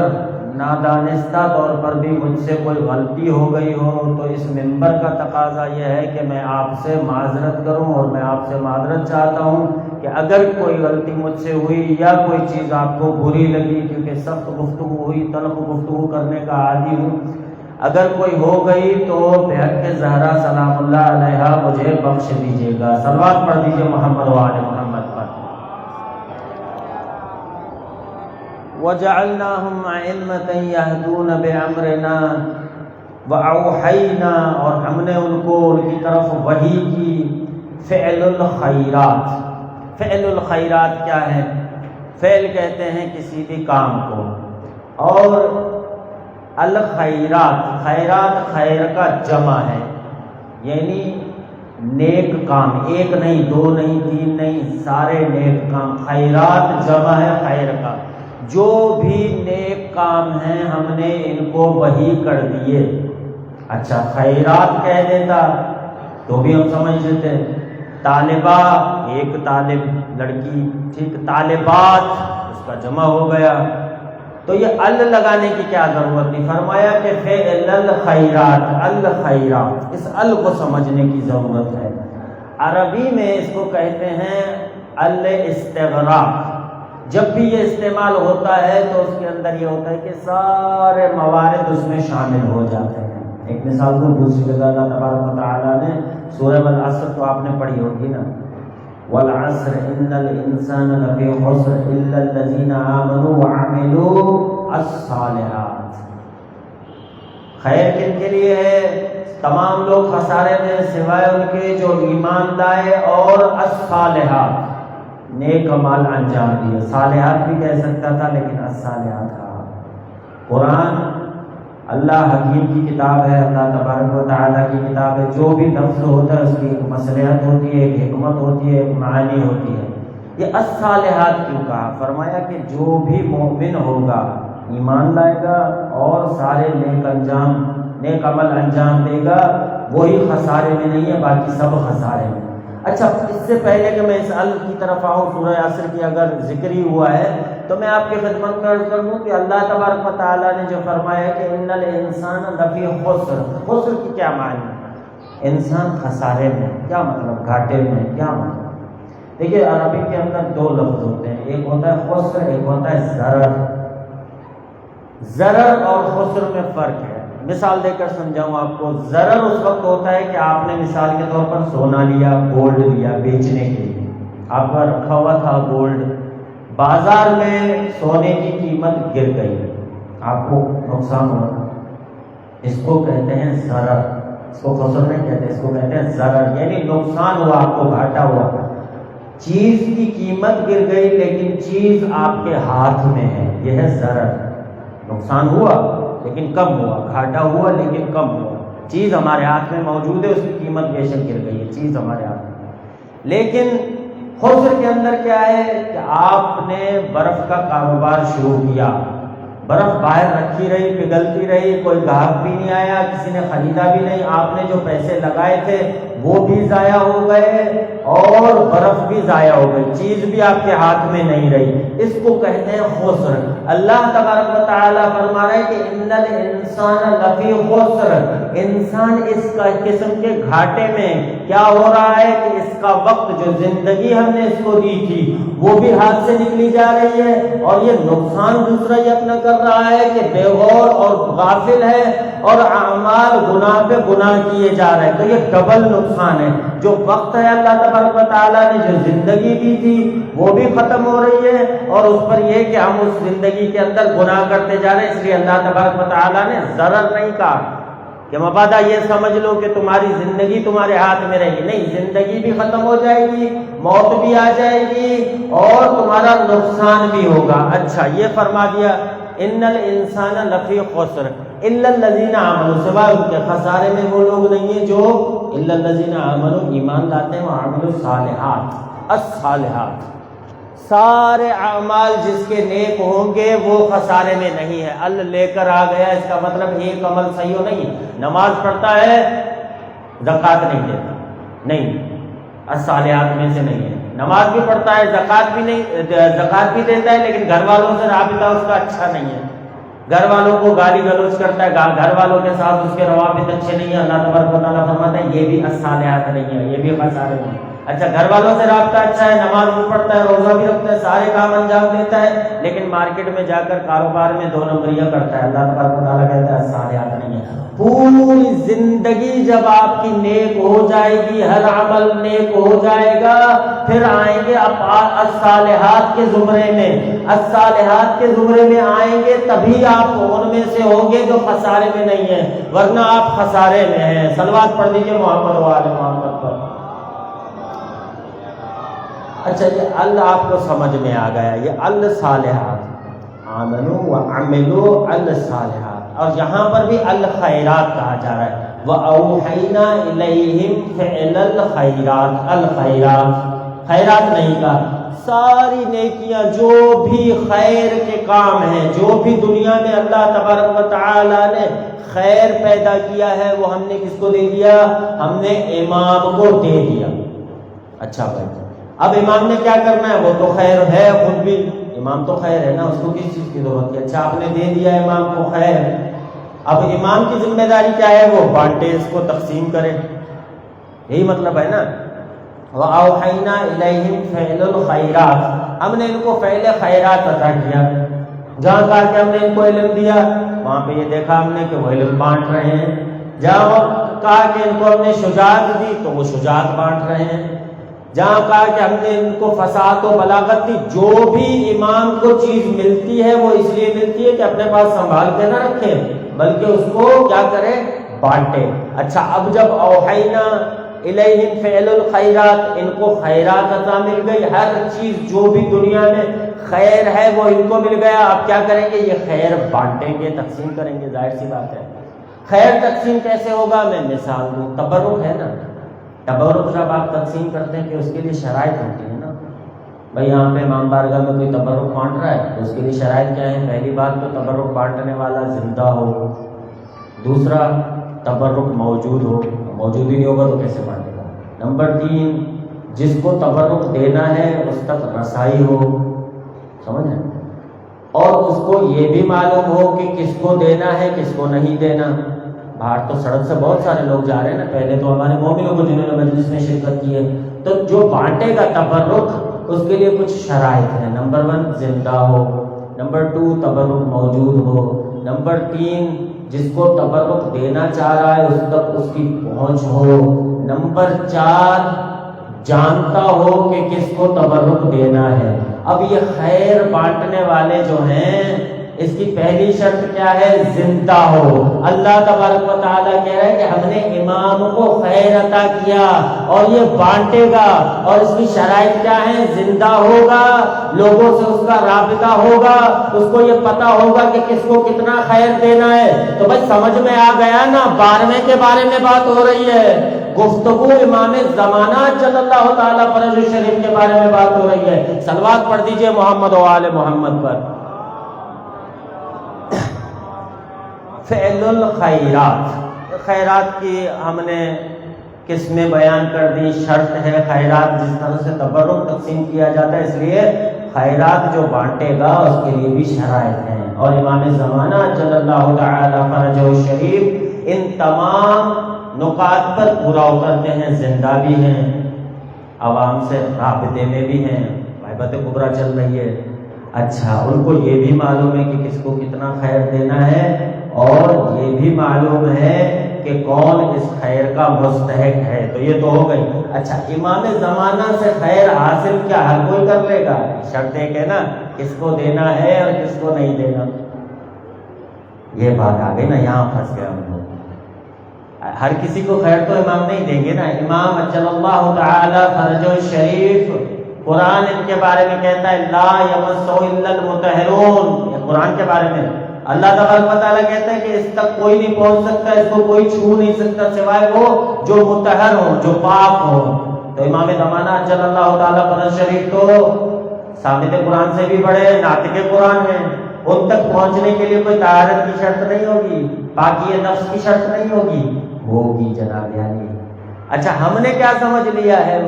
نادانستہ طور پر بھی مجھ سے کوئی غلطی ہو گئی ہو تو اس منبر کا تقاضا یہ ہے کہ میں آپ سے معذرت کروں، اور میں آپ سے معذرت چاہتا ہوں کہ اگر کوئی غلطی مجھ سے ہوئی یا کوئی چیز آپ کو بری لگی، کیونکہ سخت گفتگو ہوئی، تلخ گفتگو کرنے کا عادی ہوں، اگر کوئی ہو گئی تو بحق زہرا سلام اللہ علیہا مجھے بخش دیجیے گا. صلوات پڑھ دیجیے محمد و آل محمد پر. وَجَعَلْنَاهُمْ أَئِمَّةً يَهْدُونَ بِأَمْرِنَا وَأَوْحَيْنَا، اور ہم نے ان کو ان کی طرف وحی کی. فعل الخیرات. فعل الخیرات کیا ہے؟ فعل کہتے ہیں کسی بھی کام کو، اور الخیرات، خیرات خیر کا جمع ہے، یعنی نیک کام. ایک نہیں، 2 نہیں، 3 نہیں، سارے نیک کام. خیرات جمع ہے خیر کا. جو بھی نیک کام ہیں ہم نے ان کو وحی کر دیے. اچھا خیرات کہہ دیتا تو بھی ہم سمجھ لیتے. طالبہ ایک طالب لڑکی، ٹھیک، طالبات اس کا جمع ہو گیا. تو یہ ال لگانے کی کیا ضرورت تھی؟ فرمایا کہ فعل الخیرات، الخیرات، اس ال کو سمجھنے کی ضرورت ہے. عربی میں اس کو کہتے ہیں الاستغراق. جب بھی یہ استعمال ہوتا ہے تو اس کے اندر یہ ہوتا ہے کہ سارے موارد اس میں شامل ہو جاتے ہیں. ایک مثال کو دوسری جگہ اللہ تبارک و تعالیٰ نے سورہ والعصر تو آپ نے پڑھی ہوگی نا، والعصر ان الانسان لفی خسر الا الذین آمنوا وعملوا الصالحات. خیر کن کے لیے ہے؟ تمام لوگ خسارے میں سوائے ان کے جو ایمان لائے اور الصالحات، نیک عمل انجام دیے. صالحات بھی کہہ سکتا تھا لیکن الصالحات کہا. قرآن اللہ حکیم کی کتاب ہے، اللہ تبارک و تعالیٰ کی کتاب ہے. جو بھی لفظ ہوتا ہے اس کی ایک مصلحت ہوتی ہے، ایک حکمت ہوتی ہے، ایک معنی ہوتی ہے. یہ الصالحات کیوں کہا؟ فرمایا کہ جو بھی مومن ہوگا، ایمان لائے گا اور سارے نیک عمل انجام دے گا، وہی خسارے میں نہیں ہے، باقی سب خسارے میں. اچھا، اس سے پہلے کہ میں اس ال کی طرف آؤں، سورہ عصر کی اگر ذکر ہی ہوا ہے تو میں آپ کی خدمت میں عرض کر دوں کہ اللہ تبارک و تعالیٰ نے جو فرمایا کہ ان الانسان لفی خسر، خسر کی کیا معنی؟ انسان خسارے میں. کیا مطلب؟ گھاٹے میں. کیا مطلب؟ دیکھیے عربی کے اندر 2 لفظ ہوتے ہیں، ایک ہوتا ہے خسر، ایک ہوتا ہے ضرر. ضرر اور خسر میں فرق ہے. مثال دے کر سمجھاؤں آپ کو. ضرر اس وقت ہوتا ہے کہ آپ نے مثال کے طور پر سونا لیا، گولڈ لیا بیچنے کے لیے، آپ کا رکھا ہوا تھا گولڈ، بازار میں سونے کی قیمت گر گئی، آپ کو نقصان ہوا، اس کو کہتے ہیں ضرر. اس کو خسر نہیں کہتے، اس کو کہتے ہیں ضرر، یعنی نقصان ہوا، آپ کو گھاٹا ہوا. چیز کی قیمت گر گئی لیکن چیز آپ کے ہاتھ میں ہے، یہ ہے ضرر۔ نقصان ہوا لیکن کم ہوا، گھاٹا ہوا لیکن کم ہوا۔ چیز ہمارے ہاتھ میں موجود ہے، اس کی قیمت بے شک گر گئی ہے، چیز ہمارے ہاتھ میں۔ لیکن خسر کے اندر کیا ہے کہ آپ نے برف کا کاروبار شروع کیا، برف باہر رکھی رہی، پگھلتی رہی، کوئی گاہک بھی نہیں آیا، کسی نے خریدا بھی نہیں، آپ نے جو پیسے لگائے تھے وہ بھی ضائع ہو گئے اور برف بھی ضائع ہو گئی، چیز بھی آپ کے ہاتھ میں نہیں رہی۔ اس کو کہتے ہیں خسر۔ اللہ تبارک و تعالیٰ فرما رہے ہیں کہ ان الانسان لفی خسر، انسان اس کا قسم کے گھاٹے میں کیا ہو رہا ہے کہ اس کا وقت، جو زندگی ہم نے اس کو دی تھی وہ بھی ہاتھ سے نکلی جا رہی ہے، اور یہ نقصان دوسرا یہ اپنا کر رہا ہے کہ بے غور اور غافل ہے اور اعمال گناہ پہ گناہ کیے جا رہے ہیں۔ تو یہ ڈبل نقصان ہے۔ جو وقت ہے اللہ تبارک و تعالیٰ نے جو زندگی دی تھی وہ بھی ختم ہو رہی ہے، اور اس پر یہ کہ ہم اس زندگی کے اندر گناہ کرتے جا رہے ہیں۔ اس لیے اللہ تبارک و تعالیٰ نے ضرر نہیں کہا کہ مبادا یہ سمجھ لو کہ تمہاری زندگی تمہارے ہاتھ میں رہے گی، نہیں، زندگی بھی ختم ہو جائے گی، موت بھی آ جائے گی اور تمہارا نقصان بھی ہوگا۔ اچھا، یہ فرما دیا ان الانسان لفی خسر الا الذین آمنوا، سوائے ان کے خسارے میں وہ لوگ نہیں ہیں جو الا الذین آمنوا ایمان لاتے ہیں، وعملوا الصالحات، الصالحات، سارے اعمال جس کے نیک ہوں گے وہ خسارے میں نہیں ہے۔ ال لے کر آ گیا، اس کا مطلب ایک عمل صحیح ہو نہیں، نماز پڑھتا ہے زکوٰۃ نہیں دیتا، نہیں، الصالحات میں سے نہیں ہے۔ نماز بھی پڑھتا ہے، زکوٰۃ بھی نہیں، زکوٰۃ بھی دیتا ہے لیکن گھر والوں سے رابطہ اس کا اچھا نہیں ہے، گھر والوں کو گالی گلوچ کرتا ہے، گھر والوں کے ساتھ اس کے روابط اچھے نہیں ہیں۔ اللہ تبارک و تعالیٰ فرماتا ہے یہ بھی الصالحات نہیں ہے، یہ بھی خسارے میں ہے۔ اچھا، گھر والوں سے رابطہ اچھا ہے، نماز بھی پڑھتا ہے، روزہ بھی رکھتا ہے، سارے کام انجام دیتا ہے، لیکن مارکیٹ میں جا کر کاروبار میں دو نمبریاں کرتا ہے، اللہ تبارک و تعالیٰ کہتا ہے الصالحات نہیں ہے۔ پوری زندگی جب آپ کی نیک ہو جائے گی، ہر عمل نیک ہو جائے گا، پھر آئیں گے آپ الصالحات کے زمرے میں، الصالحات کے زمرے میں آئیں گے، تبھی آپ ان میں سے ہوں گے جو خسارے میں نہیں ہیں، ورنہ آپ خسارے میں ہیں۔ صلوات پڑھ دیجیے محمد و آل محمد پر۔ اچھا، یہ اللہ آپ کو سمجھ میں آ گیا، یہ الصالحات، آمنوا وعملوا الصالحات، اور یہاں پر بھی الخیرات کہا جا رہا ہے، وَأَوْحَيْنَا إِلَيْهِمْ فِعْلَ الْخَيْرَاتِ، الخیرات، خیرات نہیں کہا، ساری نیکیاں، جو بھی خیر کے کام ہیں، جو بھی دنیا میں اللہ تبارک و تعالی نے خیر پیدا کیا ہے وہ ہم نے کس کو دے دیا؟ ہم نے امام کو دے دیا۔ اچھا بھائی، اب امام نے کیا کرنا ہے؟ وہ تو خیر ہے، خود بھی امام تو خیر ہے نا، اس کو کس چیز کی ضرورت ہے؟ اچھا، آپ نے دے دیا امام کو خیر، اب امام کی ذمہ داری کیا ہے؟ وہ بانٹے، اس کو تقسیم کرے، یہی مطلب ہے نا۔ وَأَوْحَيْنَا إِلَيْهِمْ فِعْلَ الْخَيْرَاتِ، ہم نے ان کو فعل خیرات عطا کیا، جہاں کہا کہ ہم نے ان کو علم دیا وہاں پہ یہ دیکھا ہم نے کہ وہ علم بانٹ رہے ہیں، جہاں کہا کہ ان کو ہم نے شجاعت دی تو وہ شجاعت بانٹ رہے ہیں، جہاں کہا کہ ہم نے ان کو فصاحت و بلاغت دی۔ جو بھی امام کو چیز ملتی ہے وہ اس لیے ملتی ہے کہ اپنے پاس سنبھال کے نہ رکھے بلکہ اس کو کیا کرے؟ بانٹے۔ اچھا، اب جب اوحینا الیہم فعل الخیرات، ان کو خیرات عطا مل گئی، ہر چیز جو بھی دنیا میں خیر ہے وہ ان کو مل گیا، اب کیا کریں گے؟ یہ خیر بانٹیں گے، تقسیم کریں گے، ظاہر سی بات ہے۔ خیر تقسیم کیسے ہوگا؟ میں مثال دوں، تبرک ہے نا، تبرک جب آپ تقسیم کرتے ہیں کہ اس کے لیے شرائط ہوتی ہے نا، بھائی یہاں پہ امام بارگاہ میں کوئی تبرک بانٹ رہا ہے تو اس کے لیے شرائط کیا ہے؟ پہلی بات تو تبرک بانٹنے والا زندہ ہو، دوسرا تبرک موجود ہو، موجود ہی نہیں ہوگا تو کیسے بانٹے گا، نمبر 3 جس کو تبرک دینا ہے اس تک رسائی ہو، سمجھ رہے، اور اس کو یہ بھی معلوم ہو کہ کس کو دینا ہے کس کو نہیں دینا۔ باہر تو سڑک سے بہت سارے لوگ جا رہے ہیں نا، پہلے تو ہمارے مومنوں کو جنہوں نے مجلس میں شرکت کی ہے، تو جو بانٹے گا تبرک اس کے لیے کچھ شرائط ہیں، نمبر 1 زندہ ہو، نمبر 2 تبرک موجود ہو، نمبر 3 جس کو تبرک دینا چاہ رہا ہے اس تک اس کی پہنچ ہو، نمبر 4 جانتا ہو کہ کس کو تبرک دینا ہے۔ اب یہ خیر بانٹنے والے جو ہیں اس کی پہلی شرط کیا ہے؟ زندہ ہو۔ اللہ تبارک و تعالیٰ کہہ رہا ہے کہ ہم نے امام کو خیر عطا کیا اور یہ بانٹے گا، اور اس کی شرائط کیا ہے؟ زندہ ہوگا، لوگوں سے اس کا رابطہ ہوگا، اس کو یہ پتا ہوگا کہ کس کو کتنا خیر دینا ہے۔ تو بھائی سمجھ میں آ گیا نا، 12ویں کے بارے میں بات ہو رہی ہے، گفتگو امام زمانہ صلی اللہ تعالیٰ فرج شریف کے بارے میں بات ہو رہی ہے۔ صلوات پڑھ دیجئے محمد و آل محمد پر۔ فعل الخیرات، خیرات کی ہم نے قسمیں بیان کر دی۔ شرط ہے خیرات جس طرح سے تبرک تقسیم کیا جاتا ہے، اس لیے خیرات جو بانٹے گا اس کے لیے بھی شرائط ہیں، اور امام زمانہ صلی اللہ تعالی فرجہ شریف ان تمام نکات پر پورا اترتے ہیں، زندہ بھی ہیں، عوام سے رابطے میں بھی ہیں، غیبت کبریٰ چل رہی ہے۔ اچھا، ان کو یہ بھی معلوم ہے کہ کس کو کتنا خیر دینا ہے، اور یہ بھی معلوم ہے کہ کون اس خیر کا مستحق ہے۔ تو یہ تو ہو گئی۔ اچھا، امام زمانہ سے خیر حاصل کیا ہر کوئی کر لے گا؟ شرط ایک ہے نا، کس کو دینا ہے اور کس کو نہیں دینا۔ یہ بات آ گئی نا، یہاں پھنس گئے ہم لوگ۔ ہر کسی کو خیر تو امام نہیں دیں گے نا۔ امام صلی اللہ تعالی فرجہ شریف، قرآن ان کے بارے میں کہتا ہے لا یمسہ الا المطہرون، یہ قرآن کے بارے میں اللہ تبارک و تعالیٰ کہتا ہے کہ اس تک کوئی نہیں پہنچ سکتا، اس کو کوئی چھو نہیں سکتا سوائے وہ جو مطہر ہو، جو پاک ہو۔ تو امام زمانہ صلی اللہ تعالیٰ فرج شریف تو ثابت قرآن سے بھی بڑے ناطق قرآن ہیں، ان تک پہنچنے کے لیے کوئی طہارت کی شرط نہیں ہوگی، پاکی نفس کی شرط نہیں ہوگی جناب یعنی۔ اچھا، ہم نے کیا سمجھ لیا ہے؟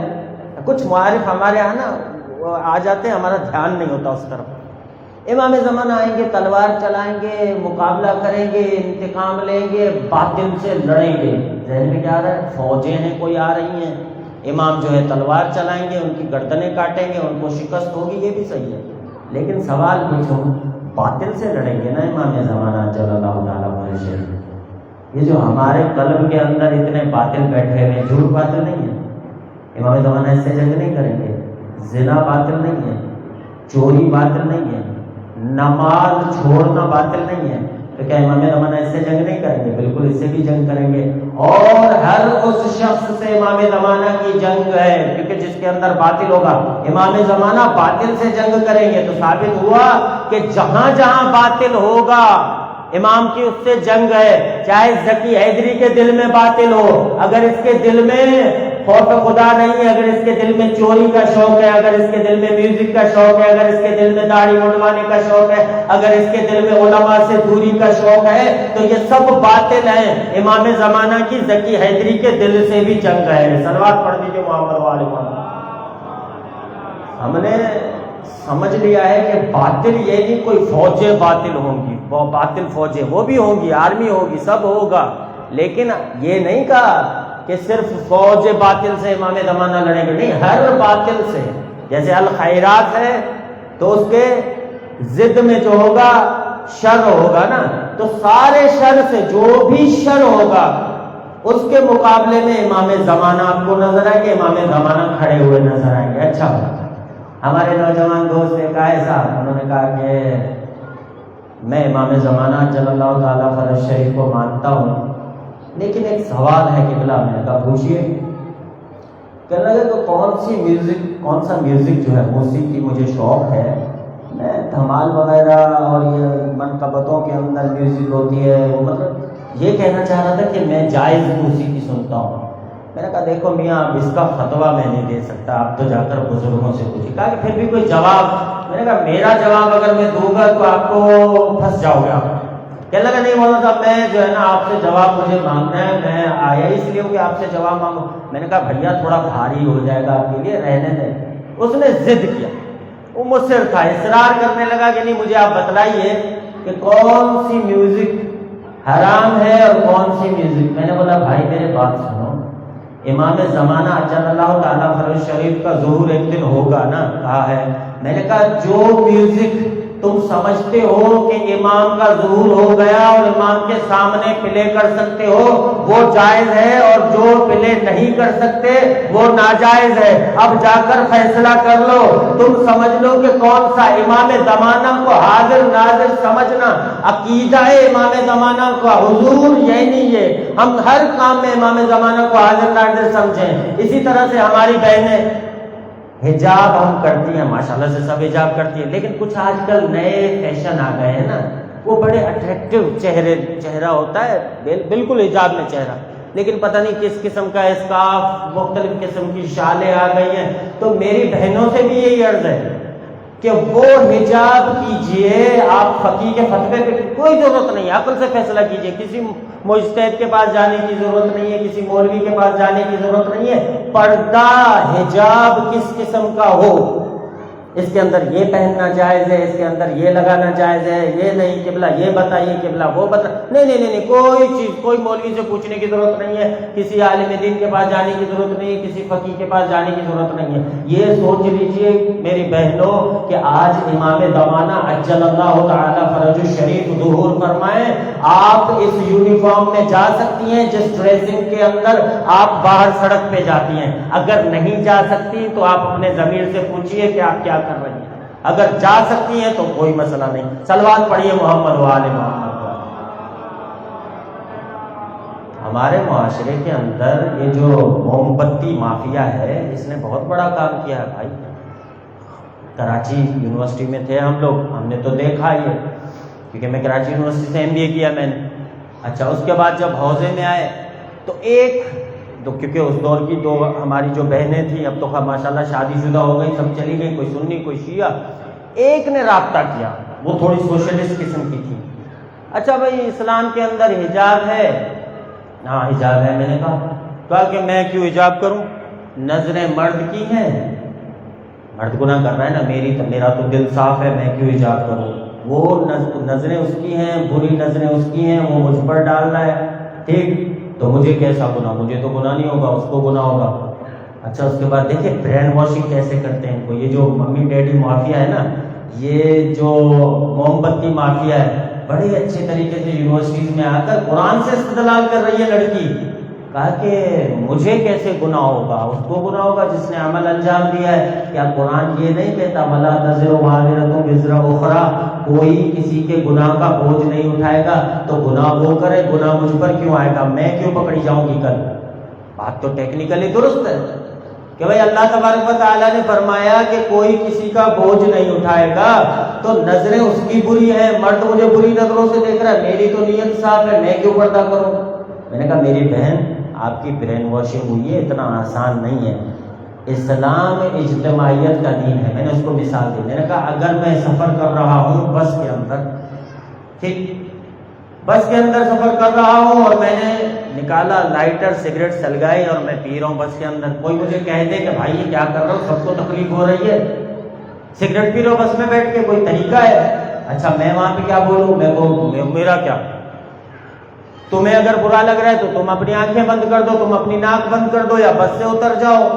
کچھ معارف ہمارے یہاں نا آ جاتے ہیں، ہمارا دھیان نہیں ہوتا اس طرف۔ امام زمانہ آئیں گے، تلوار چلائیں گے، مقابلہ کریں گے، انتقام لیں گے، باطل سے لڑیں گے۔ ذہن میں کیا آ رہا ہے؟ فوجیں ہیں کوئی آ رہی ہیں، امام جو ہے تلوار چلائیں گے، ان کی گردنیں کاٹیں گے، ان کو شکست ہوگی، یہ بھی صحیح ہے، لیکن سوال پوچھو، باطل سے لڑیں گے نا امام زمانہ صلی اللہ تعالیٰ علیہ وسلم۔ یہ جو ہمارے قلب کے اندر اتنے باطل بیٹھے ہوئے، جھوٹ باطل نہیں ہے، امام زمانہ اس سے جنگ نہیں کریں گے، زنا باطل نہیں ہے، چوری باطل نہیں ہے، نماز چھوڑنا باطل نہیں ہے، تو کیا امام زمانہ اس سے جنگ نہیں کریں گے؟ بالکل اس سے بھی جنگ کریں گے، اور ہر اس شخص سے امام زمانہ کی جنگ ہے، کیونکہ جس کے اندر باطل ہوگا امام زمانہ باطل سے جنگ کریں گے۔ تو ثابت ہوا کہ جہاں جہاں باطل ہوگا امام کی اس سے جنگ ہے، چاہے ذکی حیدری کے دل میں باطل ہو، اگر اس کے دل میں خوف خدا نہیں ہے، اگر اس کے دل میں چوری کا شوق ہے، اگر اس کے دل میں میوزک کا شوق ہے، اگر اس کے دل میں داڑھی منڈوانے کا شوق ہے، اگر اس کے دل میں علماء سے دوری کا شوق ہے، تو یہ سب باطل ہیں۔ امام زمانہ کی ذکی حیدری کے دل سے بھی جنگ ہے۔ صلوات پڑھ دیجیے محمد والے محمد۔ ہم نے سمجھ لیا ہے کہ باطل یہ نہیں کوئی فوجیں باطل ہوں گی، وہ باطل فوجیں وہ بھی ہوں گی، آرمی ہوگی، سب ہوگا، لیکن یہ نہیں کہا کہ صرف فوج باطل سے امام زمانہ لڑیں گے، نہیں، ہر باطل سے۔ جیسے الخیرات ہے تو اس کے ضد میں جو ہوگا شر ہوگا نا، تو سارے شر سے جو بھی شر ہوگا اس کے مقابلے میں امام زمانہ آپ کو نظر آئے کہ امام زمانہ کھڑے ہوئے نظر آئیں گے۔ اچھا، ہمارے نوجوان دوست نے کہا ایسا، انہوں نے کہا کہ میں امام زمانہ صلی اللہ تعالیٰ فرج شریف کو مانتا ہوں، لیکن ایک سوال ہے قبلہ، میں نے کہا پوچھیے۔ کہنے لگے تو کون سا میوزک جو ہے موسیقی مجھے شوق ہے، میں دھمال وغیرہ اور یہ منقبتوں کے اندر میوزک ہوتی ہے، وہ مطلب یہ کہنا چاہ رہا تھا کہ میں جائز موسیقی سنتا ہوں۔ میں نے کہا دیکھو میاں، اب اس کا فتویٰ میں نہیں دے سکتا، آپ تو جا کر بزرگوں سے پوچھیے۔ کہا کہ پھر بھی کوئی جواب؟ میں نے کہا میرا جواب اگر میں دوں گا تو آپ کو پھنس جاؤ گے آپ۔ کہنے لگا نہیں مولانا صاحب، میں جو ہے نا آپ سے جواب مجھے مانگنا ہے، میں آیا اس لیے ہوں کہ آپ سے جواب مانگو۔ میں نے کہا بھیا تھوڑا بھاری ہو جائے گا آپ کے لیے، رہنے دیں۔ اس نے ضد کیا، وہ مصر تھا، اصرار کرنے لگا کہ نہیں مجھے آپ بتلائیے کہ کون سی میوزک حرام ہے اور کون سی میوزک۔ میں نے بولا بھائی میرے بات سنو، امام زمانہ صلی اللہ تعالیٰ فرج شریف کا ظہور ایک دن ہوگا نا، کہا ہے۔ میں نے کہا جو میوزک تم سمجھتے ہو کہ امام کا ظہور ہو گیا اور امام کے سامنے پلے کر سکتے ہو وہ جائز ہے، اور جو پلے نہیں کر سکتے وہ ناجائز ہے، اب جا کر فیصلہ کر لو۔ تم سمجھ لو کہ کون سا امام زمانہ کو حاضر ناظر سمجھنا عقیدہ ہے امام زمانہ کا حضور، یعنی یہ ہم ہر کام میں امام زمانہ کو حاضر ناظر سمجھیں۔ اسی طرح سے ہماری بہنیں حجاب ہم کرتی ہیں، ماشاءاللہ سے سب حجاب کرتی ہیں، لیکن کچھ آج کل نئے فیشن آ گئے ہیں نا، وہ بڑے اٹریکٹیو چہرہ ہوتا ہے، بالکل حجاب میں چہرہ، لیکن پتہ نہیں کس قسم کا اسکارف، مختلف قسم کی شالیں آ گئی ہیں۔ تو میری بہنوں سے بھی یہی عرض ہے کہ وہ حجاب کیجئے، آپ فقیہ کے فتوے پہ کوئی ضرورت نہیں ہے، عقل سے فیصلہ کیجئے، کسی مجتہد کے پاس جانے کی ضرورت نہیں ہے، کسی مولوی کے پاس جانے کی ضرورت نہیں ہے۔ پردہ حجاب کس قسم کا ہو، اس کے اندر یہ پہننا جائز ہے، اس کے اندر یہ لگانا جائز ہے، یہ نہیں قبلہ یہ بتائیے، قبلہ وہ بتا، نہیں، کوئی چیز، کوئی مولوی سے پوچھنے کی ضرورت نہیں ہے، کسی عالم دین کے پاس جانے کی ضرورت نہیں ہے، کسی فقیہ کے پاس جانے کی ضرورت نہیں ہے۔ یہ سوچ لیجئے میری بہنوں کہ آج امام زمانہ عجل اللہ تعالی فرج الشریف ظہور فرمائے، آپ اس یونیفارم میں جا سکتی ہیں جس ڈریسنگ کے اندر آپ باہر سڑک پہ جاتی ہیں، اگر نہیں جا سکتی تو آپ اپنے ضمیر سے پوچھئے کہ آپ کیا کر رہی ہیں، اگر جا سکتی ہیں تو کوئی مسئلہ نہیں۔ صلوات پڑھیے محمد و آل محمد۔ ہمارے معاشرے کے اندر یہ جو موم بتی مافیا ہے، اس نے بہت بڑا کام کیا ہے بھائی۔ کراچی یونیورسٹی میں تھے ہم لوگ، ہم نے تو دیکھا یہ، کیونکہ میں کراچی یونیورسٹی سے MBA کیا میں نے۔ اچھا، اس کے بعد جب حوزے میں آئے تو کیونکہ اس دور کی دو ہماری جو بہنیں تھیں، اب تو ماشاءاللہ شادی شدہ ہو گئی، سب چلی گئی، کوئی سنی کوئی شیعہ، ایک نے رابطہ کیا، وہ تھوڑی سوشلسٹ قسم کی تھی۔ اچھا بھائی، اسلام کے اندر حجاب ہے؟ ہاں حجاب ہے۔ میں نے کہا کہ میں کیوں حجاب کروں، نظریں مرد کی ہیں، مرد گناہ کر رہا ہے نا، میرا تو دل صاف ہے، میں کیوں حجاب کروں، وہ نظریں اس کی ہیں، بری نظریں اس کی ہیں، وہ مجھ پر ڈال رہا ہے، ٹھیک، تو مجھے کیسا گناہ، مجھے تو گناہ نہیں ہوگا، اس کو گناہ ہوگا۔ اچھا، اس کے بعد دیکھیں برین واشنگ کیسے کرتے ہیں ان کو، یہ جو ممی ڈیڈی مافیا ہے نا، یہ جو موم بتی مافیا ہے، بڑے اچھے طریقے سے یونیورسٹیز میں آ کر قرآن سے استدلال کر رہی ہے لڑکی، کہا کہ مجھے کیسے گناہ ہوگا، اس کو گناہ ہوگا جس نے عمل انجام دیا ہے۔ کیا قرآن یہ نہیں کہتا وَلَا تَزِرُ وَازِرَةٌ وِزْرَ أُخْرَىٰ، کوئی کسی کے گناہ کا بوجھ نہیں اٹھائے گا، تو گناہ وہ کرے، گناہ مجھ پر کیوں آئے گا، میں کیوں پکڑی جاؤں گی کل۔ بات تو ٹیکنیکلی درست ہے کہ بھائی اللہ تبارک و تعالیٰ نے فرمایا کہ کوئی کسی کا بوجھ نہیں اٹھائے گا، تو نظریں اس کی بری ہیں، مرد مجھے بری نظروں سے دیکھ رہا ہے، میری تو نیت صاف ہے، میں کیوں پردہ کروں۔ میں نے کہا میری بہن، آپ کی برین واشنگ ہوئی ہے، اتنا آسان نہیں ہے، اسلام اجتماعیت کا دین ہے۔ میں نے اس کو مثال دی، میں نے کہا اگر میں سفر کر رہا ہوں بس کے اندر، ٹھیک، بس کے اندر سفر کر رہا ہوں اور میں نے نکالا لائٹر، سگریٹ سلگائی اور میں پی رہا ہوں بس کے اندر، کوئی مجھے کہہ دے کہ بھائی یہ کیا کر رہا ہو، سب کو تکلیف ہو رہی ہے، سگریٹ پی رہا ہو بس میں بیٹھ کے، کوئی طریقہ ہے؟ اچھا میں وہاں پہ کیا بولوں، میرا کیا، تمہیں اگر برا لگ رہا ہے تو تم اپنی آنکھیں بند کر دو، تم اپنی ناک بند کر دو یا بس سے اتر جاؤ۔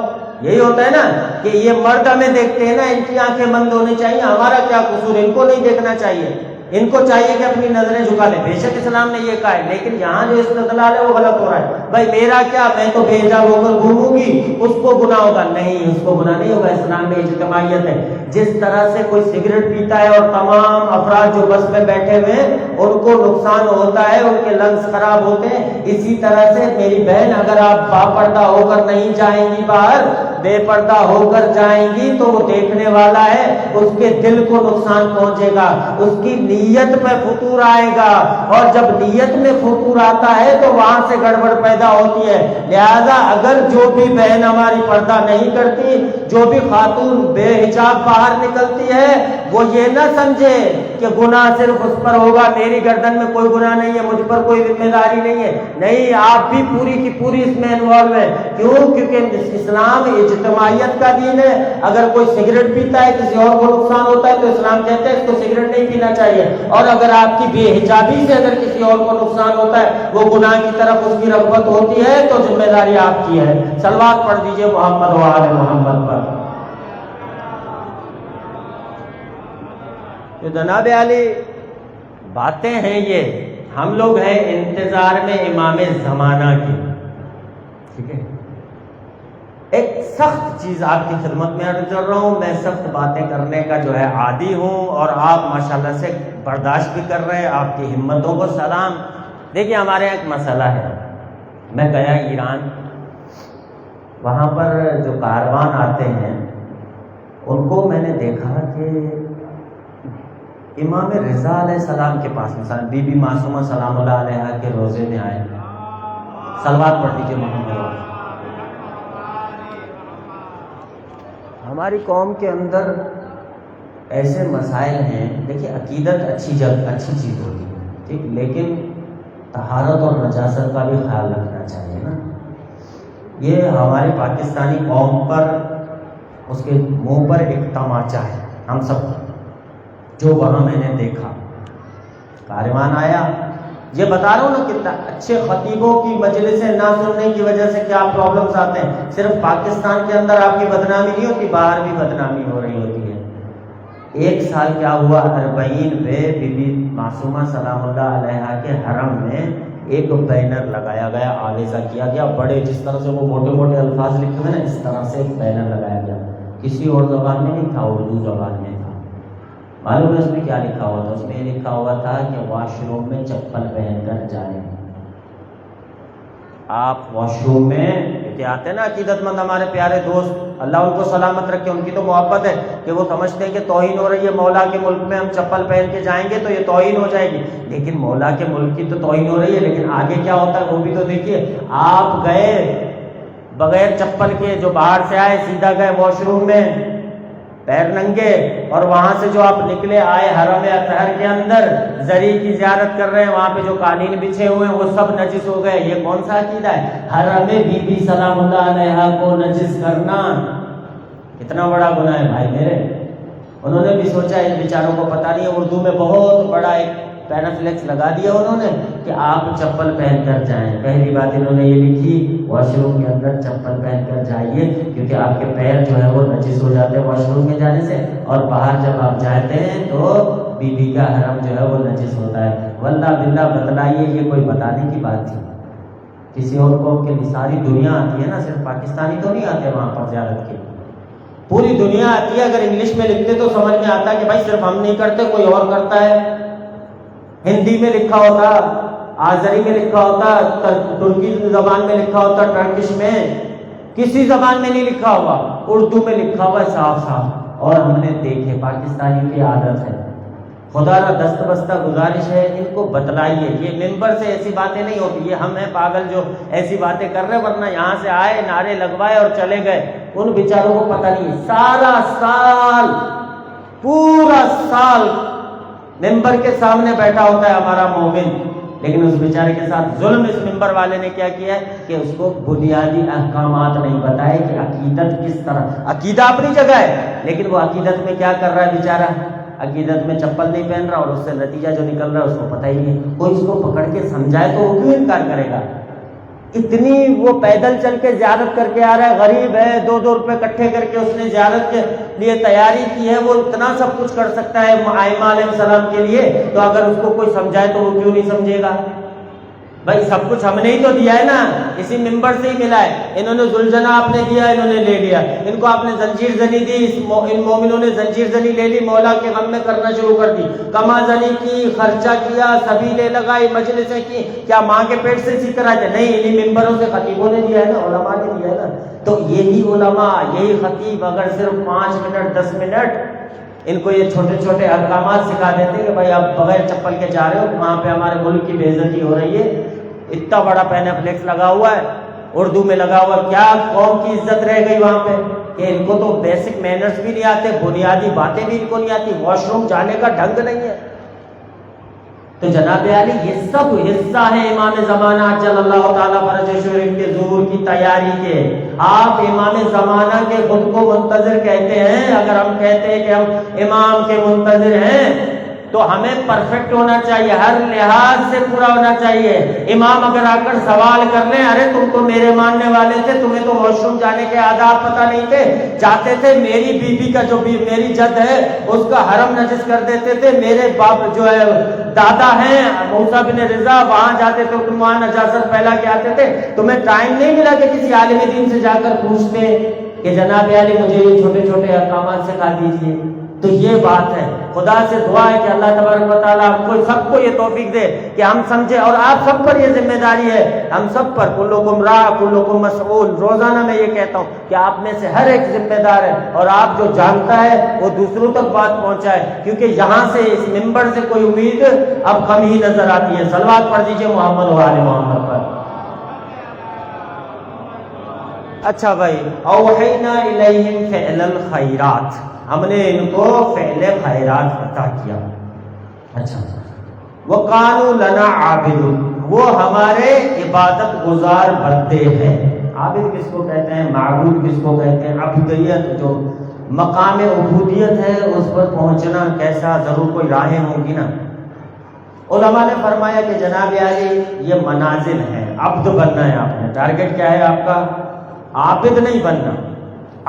یہی ہوتا ہے نا کہ یہ مرد ہمیں دیکھتے ہیں نا، ان کی آنکھیں بند ہونی چاہیے، ہمارا کیا قصور، ان کو نہیں دیکھنا چاہیے، ان کو چاہیے کہ اپنی نظریں جھکا لیں۔ بے شک اسلام نے یہ کہا ہے، لیکن یہاں جو استدلال ہے وہ غلط ہو رہا ہے۔ بھائی میرا کیا، میں تو بے حجاب ہو کر گھوموں گی، اس کو گناہ ہوگا، نہیں، اس کو گناہ نہیں ہوگا، اسلام میں اجتماعیت ہے۔ جس طرح سے کوئی سگریٹ پیتا ہے اور تمام افراد جو بس میں بیٹھے ہوئے ہیں ان کو نقصان ہوتا ہے، ان کے لنگس خراب ہوتے ہیں، اسی طرح سے میری بہن اگر آپ باپردہ ہو کر نہیں جائیں گی باہر، بے پردہ ہو کر جائیں گی تو وہ دیکھنے والا ہے، اس کے دل کو نقصان پہنچے گا، اس کی نیت پہ فطور آئے گا، اور جب نیت میں فطور آتا ہے تو وہاں سے گڑبڑ پیدا ہوتی ہے۔ لہذا اگر جو بھی بہن ہماری پردہ نہیں کرتی، جو بھی خاتون بے حجاب باہر نکلتی ہے، وہ یہ نہ سمجھے کہ گناہ صرف اس پر ہوگا، میری گردن میں کوئی گناہ نہیں ہے، مجھ پر کوئی ذمہ داری نہیں ہے، نہیں، آپ بھی پوری کی پوری اس میں انوالو ہیں۔ کیوں؟ کیونکہ اسلام اجتماعیت کا دین ہے۔ اگر کوئی سگریٹ پیتا ہے، کسی اور کو نقصان ہوتا ہے تو اسلام کہتا ہے اس کو سگریٹ نہیں پینا چاہیے، اور اگر آپ کی بے حجابی سے اگر کسی اور کو نقصان ہوتا ہے، وہ گناہ کی طرف اس کی رغبت ہوتی ہے، تو ذمہ داری آپ کی ہے۔ صلوات پڑھ دیجئے محمد و آل محمد پر۔ تو جناب علی باتیں ہیں یہ، ہم لوگ ہیں انتظار میں امام زمانہ کی، ٹھیک ہے؟ ایک سخت چیز آپ کی خدمت میں عرض کر رہا ہوں، میں سخت باتیں کرنے کا جو ہے عادی ہوں، اور آپ ماشاءاللہ سے برداشت بھی کر رہے ہیں، آپ کی ہمتوں کو سلام۔ دیکھیے ہمارے یہاں ایک مسئلہ ہے، میں گیا ایران، وہاں پر جو کاروان آتے ہیں ان کو میں نے دیکھا کہ امام رضا علیہ السلام کے پاس مثلا بی بی معصومہ سلام اللہ علیہا کے روزے میں آئے، صلوات پڑھ دیجیے محمد۔ ہماری قوم کے اندر ایسے مسائل ہیں، دیکھیے عقیدت اچھی چیز ہوتی ہے، ٹھیک، لیکن طہارت اور نجاست کا بھی خیال رکھنا چاہیے نا۔ یہ ہماری پاکستانی قوم پر، اس کے منہ پر ایک تماچا ہے ہم سب کو، جو وہاں میں نے دیکھا۔ کاروان آیا، یہ بتا رہا ہوں نا کتنا اچھے خطیبوں کی مجلسیں نہ سننے کی وجہ سے کیا پرابلمس آتے ہیں۔ صرف پاکستان کے اندر آپ کی بدنامی نہیں ہوتی، باہر بھی بدنامی ہو رہی ہوتی ہے۔ ایک سال کیا ہوا، 40 پہ بی بی معصومہ سلام اللہ علیہا کے حرم میں ایک بینر لگایا گیا، آویزہ کیا گیا، بڑے جس طرح سے وہ موٹے موٹے الفاظ لکھے ہوئے نا، اس طرح سے ایک بینر لگایا گیا، کسی اور زبان میں نہیں تھا، اردو زبان میں تھا۔ معلوم ہے اس میں کیا لکھا ہوا تھا؟ اس میں یہ لکھا ہوا تھا کہ واش روم میں چپل پہن کر جائیں۔ آپ واش روم میں کہ آتے ہیں نا عقیدت مند ہمارے پیارے دوست، اللہ ان کو سلامت رکھے، ان کی تو محبت ہے کہ وہ سمجھتے ہیں کہ توہین ہو رہی ہے، مولا کے ملک میں ہم چپل پہن کے جائیں گے تو یہ توہین ہو جائے گی، لیکن مولا کے ملک کی تو توہین ہو رہی ہے، لیکن آگے کیا ہوتا ہے وہ بھی تو دیکھیے۔ آپ گئے بغیر چپل کے، جو باہر سے آئے سیدھا گئے واش روم میں پیر ننگے، اور وہاں سے جو آپ نکلے آئے حرم اطہر کے اندر، زری کی زیارت کر رہے ہیں، وہاں پہ جو قالین بچھے ہوئے ہیں وہ سب نجس ہو گئے۔ یہ کون سا عقیدہ ہے؟ حرم بی بی سلام اللہ علیہا کو نجس کرنا کتنا بڑا گناہ ہے بھائی میرے۔ انہوں نے بھی سوچا، ان بیچاروں کو پتہ نہیں ہے، اردو میں بہت بڑا ایک پینافلیکس لگا دیا انہوں نے کہ آپ چپل پہن کر جائیں۔ پہلی بات انہوں نے یہ لکھی، واش روم کے اندر چپل پہن کر جائیے، کیونکہ آپ کے پیر جو ہے وہ نجس ہو جاتے ہیں واش روم میں جانے سے، اور باہر جب آپ جاتے ہیں تو بی بی کا حرم جو ہے وہ نجس ہوتا ہے۔ واللہ باللہ بتلائیے، یہ کوئی بتانے کی بات تھی؟ کسی اور قوم کے لیے ساری دنیا آتی ہے نا، صرف پاکستانی تو نہیں آتے وہاں پر زیارت کے، پوری دنیا آتی ہے۔ اگر انگلش میں لکھتے تو سمجھ میں آتا کہ بھائی صرف ہم نہیں کرتے، کوئی اور کرتا ہے۔ ہندی میں لکھا ہوتا، آذری میں لکھا ہوتا، ترکی زبان میں لکھا ہوتا، ٹرکش میں، کسی زبان میں نہیں لکھا ہوا، اردو میں لکھا ہوا ہے صاف صاف، اور ہم نے دیکھے۔ پاکستانی کی عادت ہے، خدا را دست بستہ گزارش ہے ان کو بتلائیے، یہ ممبر سے ایسی باتیں نہیں ہوتی، یہ ہم ہیں پاگل جو ایسی باتیں کر رہے، ورنہ یہاں سے آئے نعرے لگوائے اور چلے گئے۔ ان بیچاروں کو پتہ نہیں ہے، سارا سال، پورا سال ممبر کے سامنے بیٹھا ہوتا ہے ہمارا مومن، لیکن اس بیچارے کے ساتھ ظلم اس ممبر والے نے کیا کیا ہے کہ اس کو بنیادی احکامات نہیں بتائے کہ عقیدت کس طرح۔ عقیدہ اپنی جگہ ہے، لیکن وہ عقیدت میں کیا کر رہا ہے بیچارہ؟ عقیدت میں چپل نہیں پہن رہا، اور اس سے نتیجہ جو نکل رہا ہے اس کو پتہ ہی نہیں۔ کوئی اس کو پکڑ کے سمجھائے تو وہ کیوں انکار کرے گا؟ اتنی وہ پیدل چل کے زیارت کر کے آ رہا ہے، غریب ہے، 2 روپے اکٹھے کر کے اس نے زیارت کے لیے تیاری کی ہے، وہ اتنا سب کچھ کر سکتا ہے ائمہ علیہ السلام کے لیے، تو اگر اس کو کوئی سمجھائے تو وہ کیوں نہیں سمجھے گا؟ بھائی سب کچھ ہم نے ہی تو دیا ہے نا، اسی ممبر سے ہی ملا ہے۔ انہوں نے ذوالجناح آپ نے دیا، انہوں نے لے لیا، ان کو آپ نے زنجیر زنی دی، ان مومنوں نے زنجیر زنی لے لی، مولا کے غم میں کرنا شروع کر دی، کما زنی کی، خرچہ کیا، سبیلیں لگائی، مجلسیں کی، کیا ماں کے پیٹ سے سیکھ کر آتے؟ نہیں، انہیں ممبروں سے خطیبوں نے دیا ہے نا، علماء نے دیا ہے نا۔ تو یہی علماء، یہی خطیب اگر صرف 5 منٹ 10 منٹ ان کو یہ چھوٹے چھوٹے احکامات سکھا دیتے کہ بھائی آپ بغیر چپل کے جا رہے ہو، وہاں پہ ہمارے ملک کی بے عزتی ہو رہی ہے، اتنا بڑا پینافلیکس لگا ہوا ہے، اردو میں لگا ہوا، کیا قوم کی عزت رہ گئی وہاں پہ کہ ان کو تو بیسک مینرز بھی نہیں آتے، بنیادی باتیں بھی ان کو نہیں آتی، واش روم جانے کا ڈھنگ نہیں ہے۔ تو جناب علی یہ سب حصہ ہے امام زمانہ جل اللہ تعالیٰ فرج شریف کے ظہور کی تیاری کے۔ آپ امام زمانہ کے خود کو منتظر کہتے ہیں، اگر ہم کہتے ہیں کہ ہم امام کے منتظر ہیں تو ہمیں پرفیکٹ ہونا چاہیے، ہر لحاظ سے پورا ہونا چاہیے۔ امام اگر آ کر سوال کر لیں، ارے تم تو میرے ماننے والے تھے، تمہیں تو واش روم جانے کے آداب پتہ نہیں تھے، جاتے تھے میری بیوی کا جو میری جد ہے اس کا حرم نجس کر دیتے تھے، میرے باپ جو ہے دادا ہیں موسیٰ بن رضا وہاں جاتے تھے، تم وہاں نجاست پھیلا کے آتے تھے، تمہیں ٹائم نہیں ملا کہ کسی عالم دین سے جا کر پوچھتے کہ جناب علی مجھے یہ چھوٹے چھوٹے احکامات سکھا دیجیے۔ تو یہ بات ہے، خدا سے دعا ہے کہ اللہ تبارک و تعالیٰ ہم کو سب کو یہ توفیق دے کہ ہم سمجھے، اور آپ سب پر یہ ذمہ داری ہے، ہم سب پر، کلکم راع کلکم مسئول۔ روزانہ میں یہ کہتا ہوں کہ آپ میں سے ہر ایک ذمہ دار ہے، اور آپ جو جانتا ہے وہ دوسروں تک بات پہنچائے، کیونکہ یہاں سے اس منبر سے کوئی امید اب کم ہی نظر آتی ہے۔ صلوات پڑھ دیجئے محمد و آل محمد پر۔ اچھا بھائی، اوحینا الیہم فعل الخیرات، ہم نے ان کو فعل خیرات عطا کیا۔ اچھا، وقالوا لنا عابد، وہ ہمارے عبادت گزار بندے ہیں۔ عابد کس کو کہتے ہیں؟ معبود کس کو کہتے ہیں؟ عبودیت، جو مقام عبودیت ہے اس پر پہنچنا کیسا، ضرور کوئی راہیں ہوں گی نا۔ علماء نے فرمایا کہ جناب عالی یہ منازل ہیں، عبد بننا ہے آپ نے، ٹارگٹ کیا ہے آپ کا؟ عابد نہیں بننا،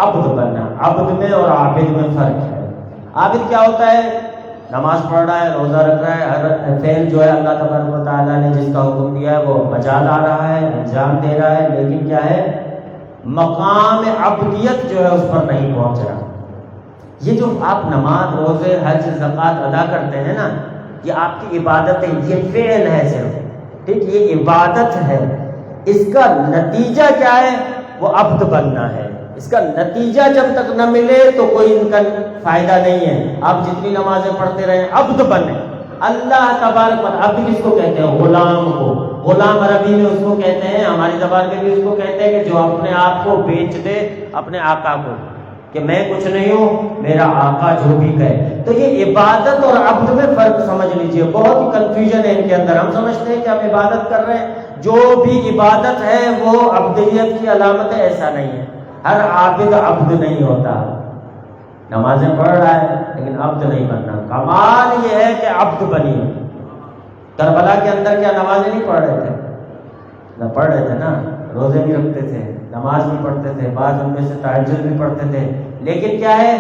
عبد بننا۔ عبد میں اور عابد میں فرق ہے۔ عابد کیا ہوتا ہے؟ نماز پڑھ رہا ہے، روزہ رکھ رہا ہے، ہر فعل جو ہے اللہ تبارک و تعالیٰ نے جس کا حکم دیا ہے وہ بجا لا رہا ہے، انجام دے رہا ہے، لیکن کیا ہے؟ مقام عبدیت جو ہے اس پر نہیں پہنچ رہا۔ یہ جو آپ نماز، روزے، حج، زکوٰۃ ادا کرتے ہیں نا، یہ آپ کی عبادت ہے، یہ فعل ہے صرف، ٹھیک، یہ عبادت ہے۔ اس کا نتیجہ کیا ہے؟ وہ عبد بننا ہے۔ اس کا نتیجہ جب تک نہ ملے تو کوئی ان کا فائدہ نہیں ہے۔ آپ جتنی نمازیں پڑھتے رہیں، عبد بنے اللہ تبارک و تعالیٰ۔ عبد کس کو کہتے ہیں؟ غلام کو۔ غلام عربی میں اس کو کہتے ہیں، ہماری زبان میں بھی اس کو کہتے ہیں کہ جو اپنے آپ کو بیچ دے اپنے آقا کو، کہ میں کچھ نہیں ہوں، میرا آقا جو بھی کہے۔ تو یہ عبادت اور عبد میں فرق سمجھ لیجئے، بہت ہی کنفیوژن ہے ان کے اندر۔ ہم سمجھتے ہیں کہ ہم عبادت کر رہے ہیں، جو بھی عبادت ہے وہ عبدیت کی علامت ہے، ایسا نہیں ہے۔ ہر عابد عبد نہیں ہوتا، نمازیں پڑھ رہا ہے لیکن عبد نہیں بننا۔ کمال یہ ہے کہ عبد بنی۔ کربلا کے اندر کیا نمازیں نہیں پڑھ رہے تھے؟ نہ پڑھ رہے تھے نا، روزے بھی رکھتے تھے، نماز بھی پڑھتے تھے، بعض ان میں سے تہجد بھی پڑھتے تھے، لیکن کیا ہے؟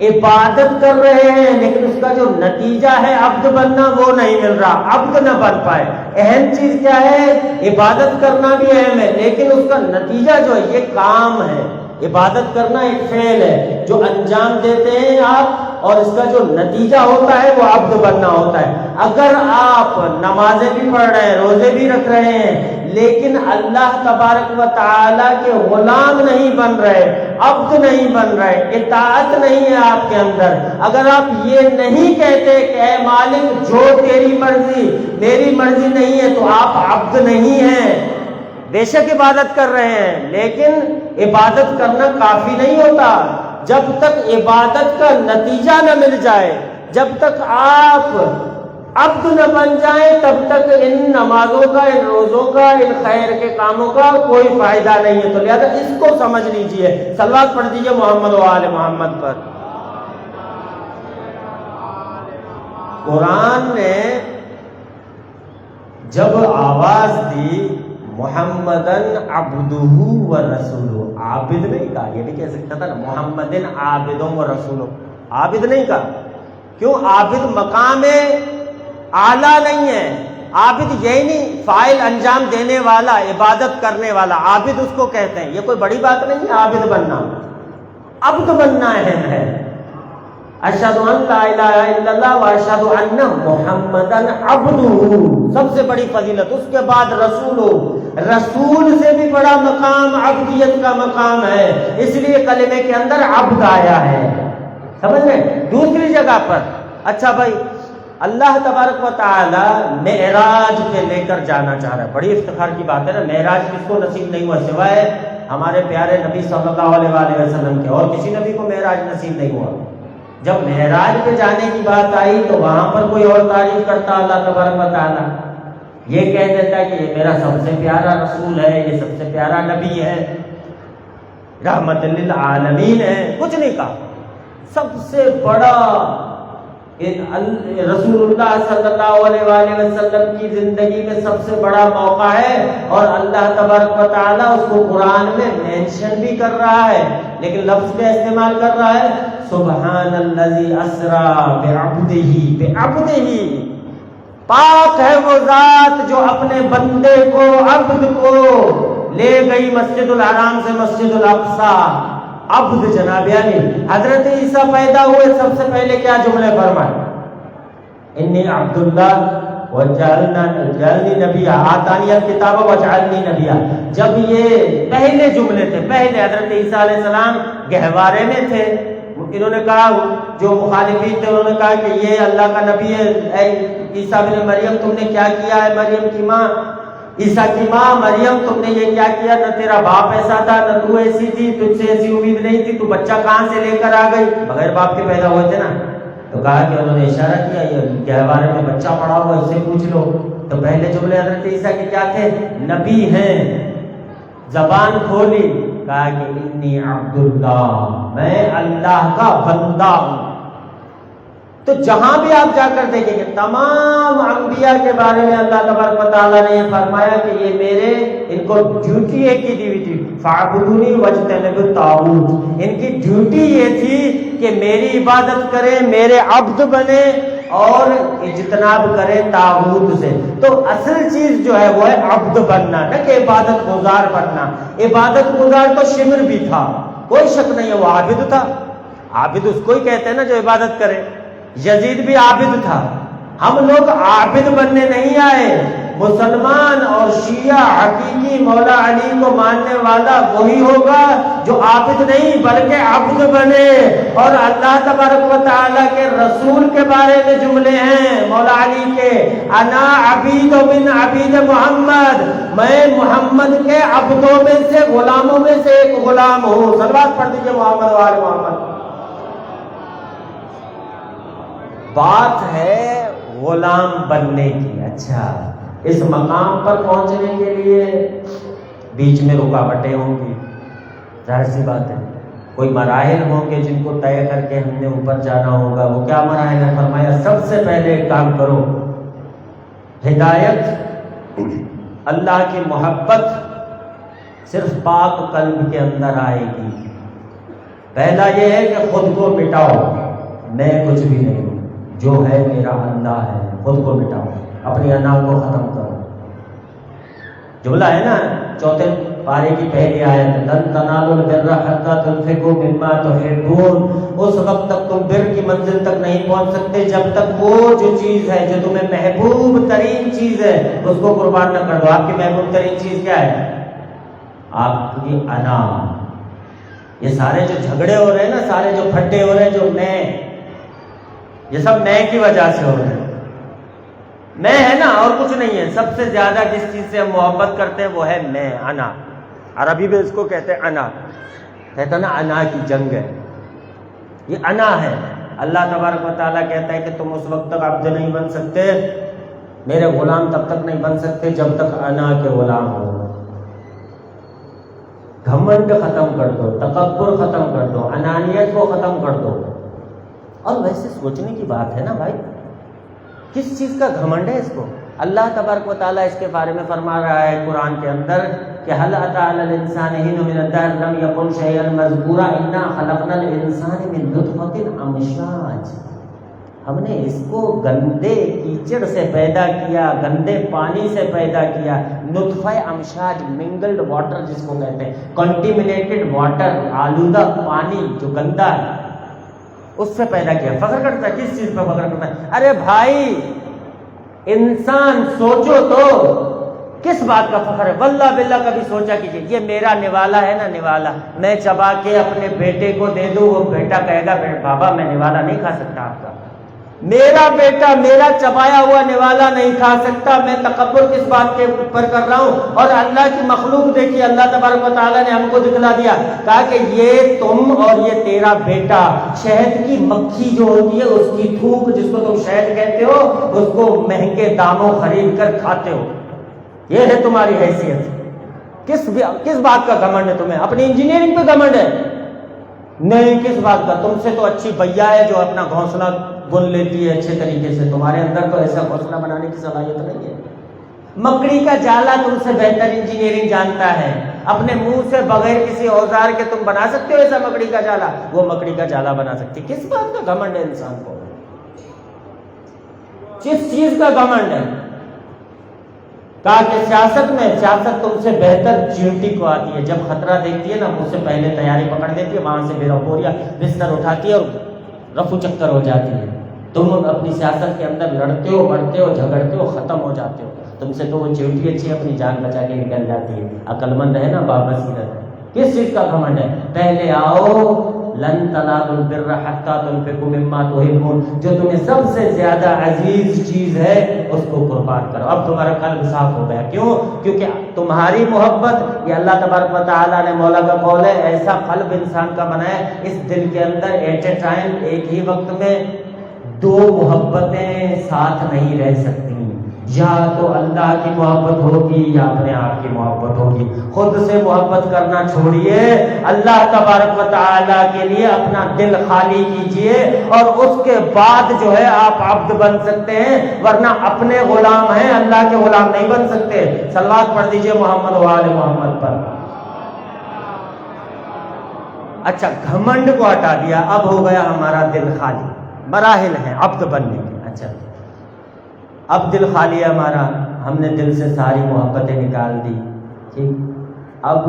عبادت کر رہے ہیں، لیکن اس کا جو نتیجہ ہے عبد بننا وہ نہیں مل رہا، عبد نہ بن پائے۔ اہم چیز کیا ہے؟ عبادت کرنا بھی اہم ہے، لیکن اس کا نتیجہ جو ہے یہ کام ہے۔ عبادت کرنا ایک فعل ہے جو انجام دیتے ہیں آپ، اور اس کا جو نتیجہ ہوتا ہے وہ عبد بننا ہوتا ہے۔ اگر آپ نمازیں بھی پڑھ رہے ہیں، روزے بھی رکھ رہے ہیں، لیکن اللہ تبارک و تعالیٰ کے غلام نہیں بن رہے، عبد نہیں بن رہے، اطاعت نہیں ہے آپ کے اندر، اگر آپ یہ نہیں کہتے کہ اے مالک جو تیری مرضی میری مرضی نہیں ہے، تو آپ عبد نہیں ہیں۔ بے شک عبادت کر رہے ہیں، لیکن عبادت کرنا کافی نہیں ہوتا۔ جب تک عبادت کا نتیجہ نہ مل جائے، جب تک آپ عبد نہ بن جائیں، تب تک ان نمازوں کا، ان روزوں کا، ان خیر کے کاموں کا کوئی فائدہ نہیں ہے۔ تو لہذا اس کو سمجھ لیجئے۔ صلوات پڑھ دیجئے محمد و آل محمد پر۔ قرآن نے جب آواز دی محمدن عبدہ و رسولہ، عابد نہیں کہا، یہ نہیں کہہ سکتا تھا نا محمدن عابدوں و رسولہ، عابد نہیں کہا۔ کیوں؟ عابد مقام اعلیٰ نہیں ہے، عابد یہی نہیں، فاعل انجام دینے والا، عبادت کرنے والا، عابد اس کو کہتے ہیں۔ یہ کوئی بڑی بات نہیں ہے عابد بننا، عبد بننا اہم ہے۔ اشہد ان لا الہ الا اللہ و اشہد ان محمدن عبدہ، سب سے بڑی فضیلت۔ اس کے بعد رسول سے بھی بڑا مقام عبدیت کا مقام ہے، اس لیے کلمے کے اندر عبد آیا ہے، سمجھ رہے؟ دوسری جگہ پر اچھا بھائی، اللہ تبارک و تعالی معراج پہ لے کر جانا چاہ رہا ہے۔ بڑی افتخار کی بات ہے نا، معراج کس کو نصیب نہیں ہوا سوائے ہمارے پیارے نبی صلی اللہ علیہ وآلہ وسلم کے، اور کسی نبی کو معراج نصیب نہیں ہوا۔ جب معراج پہ جانے کی بات آئی تو وہاں پر کوئی اور تعریف کرتا اللہ تبارک و تعالی، یہ کہہ دیتا ہے کہ یہ میرا سب سے پیارا رسول ہے، یہ سب سے پیارا نبی ہے، رحمت للعالمین ہے، کچھ نہیں کہا۔ سب سے بڑا رسول اللہ صلی اللہ علیہ وآلہ وسلم کی زندگی میں سب سے بڑا موقع ہے، اور اللہ تبارک و تعالیٰ اس کو قرآن میں مینشن بھی کر رہا ہے، لیکن لفظ میں استعمال کر رہا ہے سبحان الذی اسریٰ بعبدہ، پاک ہے وہ ذات جو اپنے بندے کو، عبد کو لے گئی مسجد الحرام سے مسجد الاقصیٰ۔ عبد جناب علی، حضرت عیسیٰ پیدا ہوئے سب سے پہلے کیا جملے فرمائے؟ انی عبداللہ وجعلنی نبیہ، آتانی الکتاب وجعلنی نبیہ۔ جب یہ پہلے جملے تھے، پہلے حضرت عیسیٰ علیہ السلام گہوارے میں تھے، انہوں نے کہا، جو مخالفین تھے انہوں نے کہا کہ یہ اللہ کا نبی ہے، اے عیسیٰ بن مریم تم نے کیا کیا ہے؟ مریم کی ماں، عیسیٰ کی ماں مریم تم نے یہ کیا کیا؟ نہ تیرا باپ ایسا تھا، نہ تو ایسی تھی، تجھ سے ایسی امید نہیں تھی، تو بچہ کہاں سے لے کر آ گئی؟ بغیر باپ کے پیدا ہوئے تھے نا۔ تو کہا کہ انہوں نے اشارہ کیا یہ گہوارے میں بچہ پڑا ہوا، اس سے پوچھ لو۔ تو پہلے جملے حضرت عیسیٰ کے کیا تھے؟ نبی ہیں۔ زبان کھولی، کہا کہ انی عبداللہ، میں اللہ کا بندہ ہوں۔ تو جہاں بھی آپ جا کر دیکھیں گے تمام انبیاء کے بارے میں اللہ تبارک و تعالیٰ نے یہ فرمایا کہ یہ میرے، ان کو ڈیوٹی ایک ہی دی ہوئی تھی، فاعبدونی واجتنبوا الطاغوت۔ ان کی ڈیوٹی یہ تھی کہ میری عبادت کریں، میرے عبد بنے اور اجتناب کریں طاغوت سے۔ تو اصل چیز جو ہے وہ ہے عبد بننا، نہ کہ عبادت گزار بننا۔ عبادت گزار تو شمر بھی تھا، کوئی شک نہیں ہے، وہ عابد تھا۔ عابد اس کو ہی کہتے ہیں نا جو عبادت کرے۔ یزید بھی عابد تھا۔ ہم لوگ عابد بننے نہیں آئے۔ مسلمان اور شیعہ حقیقی مولا علی کو ماننے والا وہی ہوگا جو عابد نہیں بلکہ عبد بنے۔ اور اللہ تبارک و تعالیٰ کے رسول کے بارے میں جملے ہیں مولا علی کے، انا عبید من عبید محمد، میں محمد کے عبدوں میں سے، غلاموں میں سے ایک غلام ہوں۔ صلوات پڑھ دیجیے محمد و آل محمد۔ بات ہے غلام بننے کی۔ اچھا، اس مقام پر پہنچنے کے لیے بیچ میں رکاوٹیں ہوں گی، ظاہر سی بات ہے، کوئی مراحل ہوں گے جن کو طے کر کے ہم نے اوپر جانا ہوگا۔ وہ کیا مراحل ہے؟ فرمایا سب سے پہلے ایک کام کرو، ہدایت، اللہ کی محبت صرف پاک قلب کے اندر آئے گی۔ پہلا یہ ہے کہ خود کو مٹاؤ، میں کچھ بھی نہیں ہوں، جو ہے میرا اللہ ہے۔ خود کو مٹاؤ، اپنی انا کو ختم کرو۔ جملہ ہے نا چوتھے پارے کی پہلی آیت، لن تنالوا البر حتی تنفقوا مما تحبون۔ اس وقت تک تم بر کی منزل تک نہیں پہنچ سکتے جب تک وہ جو چیز ہے جو تمہیں محبوب ترین چیز ہے اس کو قربان نہ کر دو۔ آپ کی محبوب ترین چیز کیا ہے؟ آپ کی انا۔ یہ سارے جو جھگڑے ہو رہے ہیں نا، سارے جو پھٹے ہو رہے ہیں، جو میں، یہ سب میں کی وجہ سے ہو رہے ہیں۔ میں ہے نا اور کچھ نہیں ہے۔ سب سے زیادہ جس چیز سے ہم محبت کرتے ہیں وہ ہے میں، انا۔ عربی میں اس کو کہتے ہیں انا، کہتا نا انا کی جنگ ہے، یہ انا ہے۔ اللہ تبارک و تعالیٰ کہتا ہے کہ تم اس وقت تک عبد نہیں بن سکتے، میرے غلام تب تک نہیں بن سکتے جب تک انا کے غلام ہو۔ گھمنڈ ختم کر دو، تکبر ختم کر دو، انانیت کو ختم کر دو۔ اور ویسے سوچنے کی بات ہے نا بھائی، کس چیز کا گھمنڈ ہے اس کو؟ اللہ تبارک و تعالیٰ اس کے بارے میں فرما رہا ہے قرآن کے اندر کہ هل أتى على الإنسان حين من الدهر لم يكن شيئا مذكورا إنا خلقنا الإنسان من نطفة أمشاج۔ ہم نے اس کو گندے کیچڑ سے پیدا کیا، گندے پانی سے پیدا کیا، نطفہ امشاج، منگلڈ واٹر جس کو کہتے ہیں، کنٹیمنیٹڈ واٹر، آلودہ پانی جو گندا ہے، اس سے پیدا کیا۔ فخر کرتا ہے کس چیز پہ فخر کرتا ہے؟ ارے بھائی انسان سوچو تو کس بات کا فخر ہے؟ واللہ باللہ کبھی سوچا کیجیے، یہ میرا نوالا ہے نا، نوالا میں چبا کے اپنے بیٹے کو دے دوں، وہ بیٹا کہے گا بابا میں نوالا نہیں کھا سکتا آپ کا، میرا بیٹا میرا چبایا ہوا نوالا نہیں کھا سکتا۔ میں تکبر کس بات کے اوپر کر رہا ہوں؟ اور اللہ کی مخلوق دیکھیے، اللہ تبارک و تعالیٰ نے ہم کو دکھلا دیا، کہا کہ یہ تم اور یہ تیرا بیٹا شہد کی مکھی جو ہوتی ہے اس کی تھوک جس کو تم شہد کہتے ہو، اس کو مہنگے داموں خرید کر کھاتے ہو، یہ ہے تمہاری حیثیت۔ کس بات کا گھمنڈ ہے تمہیں؟ اپنی انجینئرنگ پہ گھمنڈ ہے؟ نہیں، کس بات کا؟ تم سے تو اچھی بھیا ہے جو اپنا گھونسلہ بن لیتی ہے اچھے طریقے سے، تمہارے اندر تو ایسا گھونسلہ بنانے کی صلاحیت نہیں ہے۔ مکڑی کا جالا تم سے بہتر انجینئرنگ جانتا ہے، اپنے منہ سے بغیر کسی اوزار کے تم بنا سکتے ہو ایسا مکڑی کا جالا؟ وہ مکڑی کا جالا بنا سکتی، کس بات کا گھمنڈ ہے انسان کو؟ کس چیز کا گھمنڈ ہے؟ کہا کہ سیاست تم سے بہتر چیونٹی کو آتی ہے، جب خطرہ دیکھتی ہے نا اس سے پہلے تیاری پکڑ دیتی ہے، وہاں سے بے رفوریا بستر اٹھاتی ہے اور رفو چکر ہو جاتی ہے۔ تم اپنی سیاست کے اندر لڑتے ہو، بڑھتے ہو، جھگڑتے ہو، ختم ہو جاتے ہو، تم سے تو وہ چیونٹی اچھی اپنی جان بچا کے نکل جاتی ہے۔ عقل مند ہے نا، بابصیرت ہے۔ کس چیز کا گھمنڈ ہے؟ پہلے آؤ، لن تنالوا البر حتى تنفقوا مما تحبون، جو تمہیں سب سے زیادہ عزیز چیز ہے اس کو قربان کرو۔ اب تمہارا قلب صاف ہو گیا، کیوں؟ کیونکہ تمہاری محبت، یہ اللہ تبارک و تعالیٰ نے مولا کا قول ہے، ایسا قلب انسان کا بنایا اس دل کے اندر ایٹ اے ٹائم، ایک ہی وقت میں دو محبتیں ساتھ نہیں رہ سکتی، یا تو اللہ کی محبت ہوگی یا اپنے آپ کی محبت ہوگی۔ خود سے محبت کرنا چھوڑیے، اللہ تبارک و تعالیٰ کے لیے اپنا دل خالی کیجئے، اور اس کے بعد جو ہے آپ عبد بن سکتے ہیں، ورنہ اپنے غلام ہیں، اللہ کے غلام نہیں بن سکتے۔ صلوات پڑھ دیجئے محمد و آل محمد پر۔ اچھا، گھمنڈ کو ہٹا دیا، اب ہو گیا ہمارا دل خالی۔ مراحل ہیں عبد بننے کے۔ اچھا، اب دل خالی ہے ہمارا، ہم نے دل سے ساری محبتیں نکال دی، ٹھیک؟ اب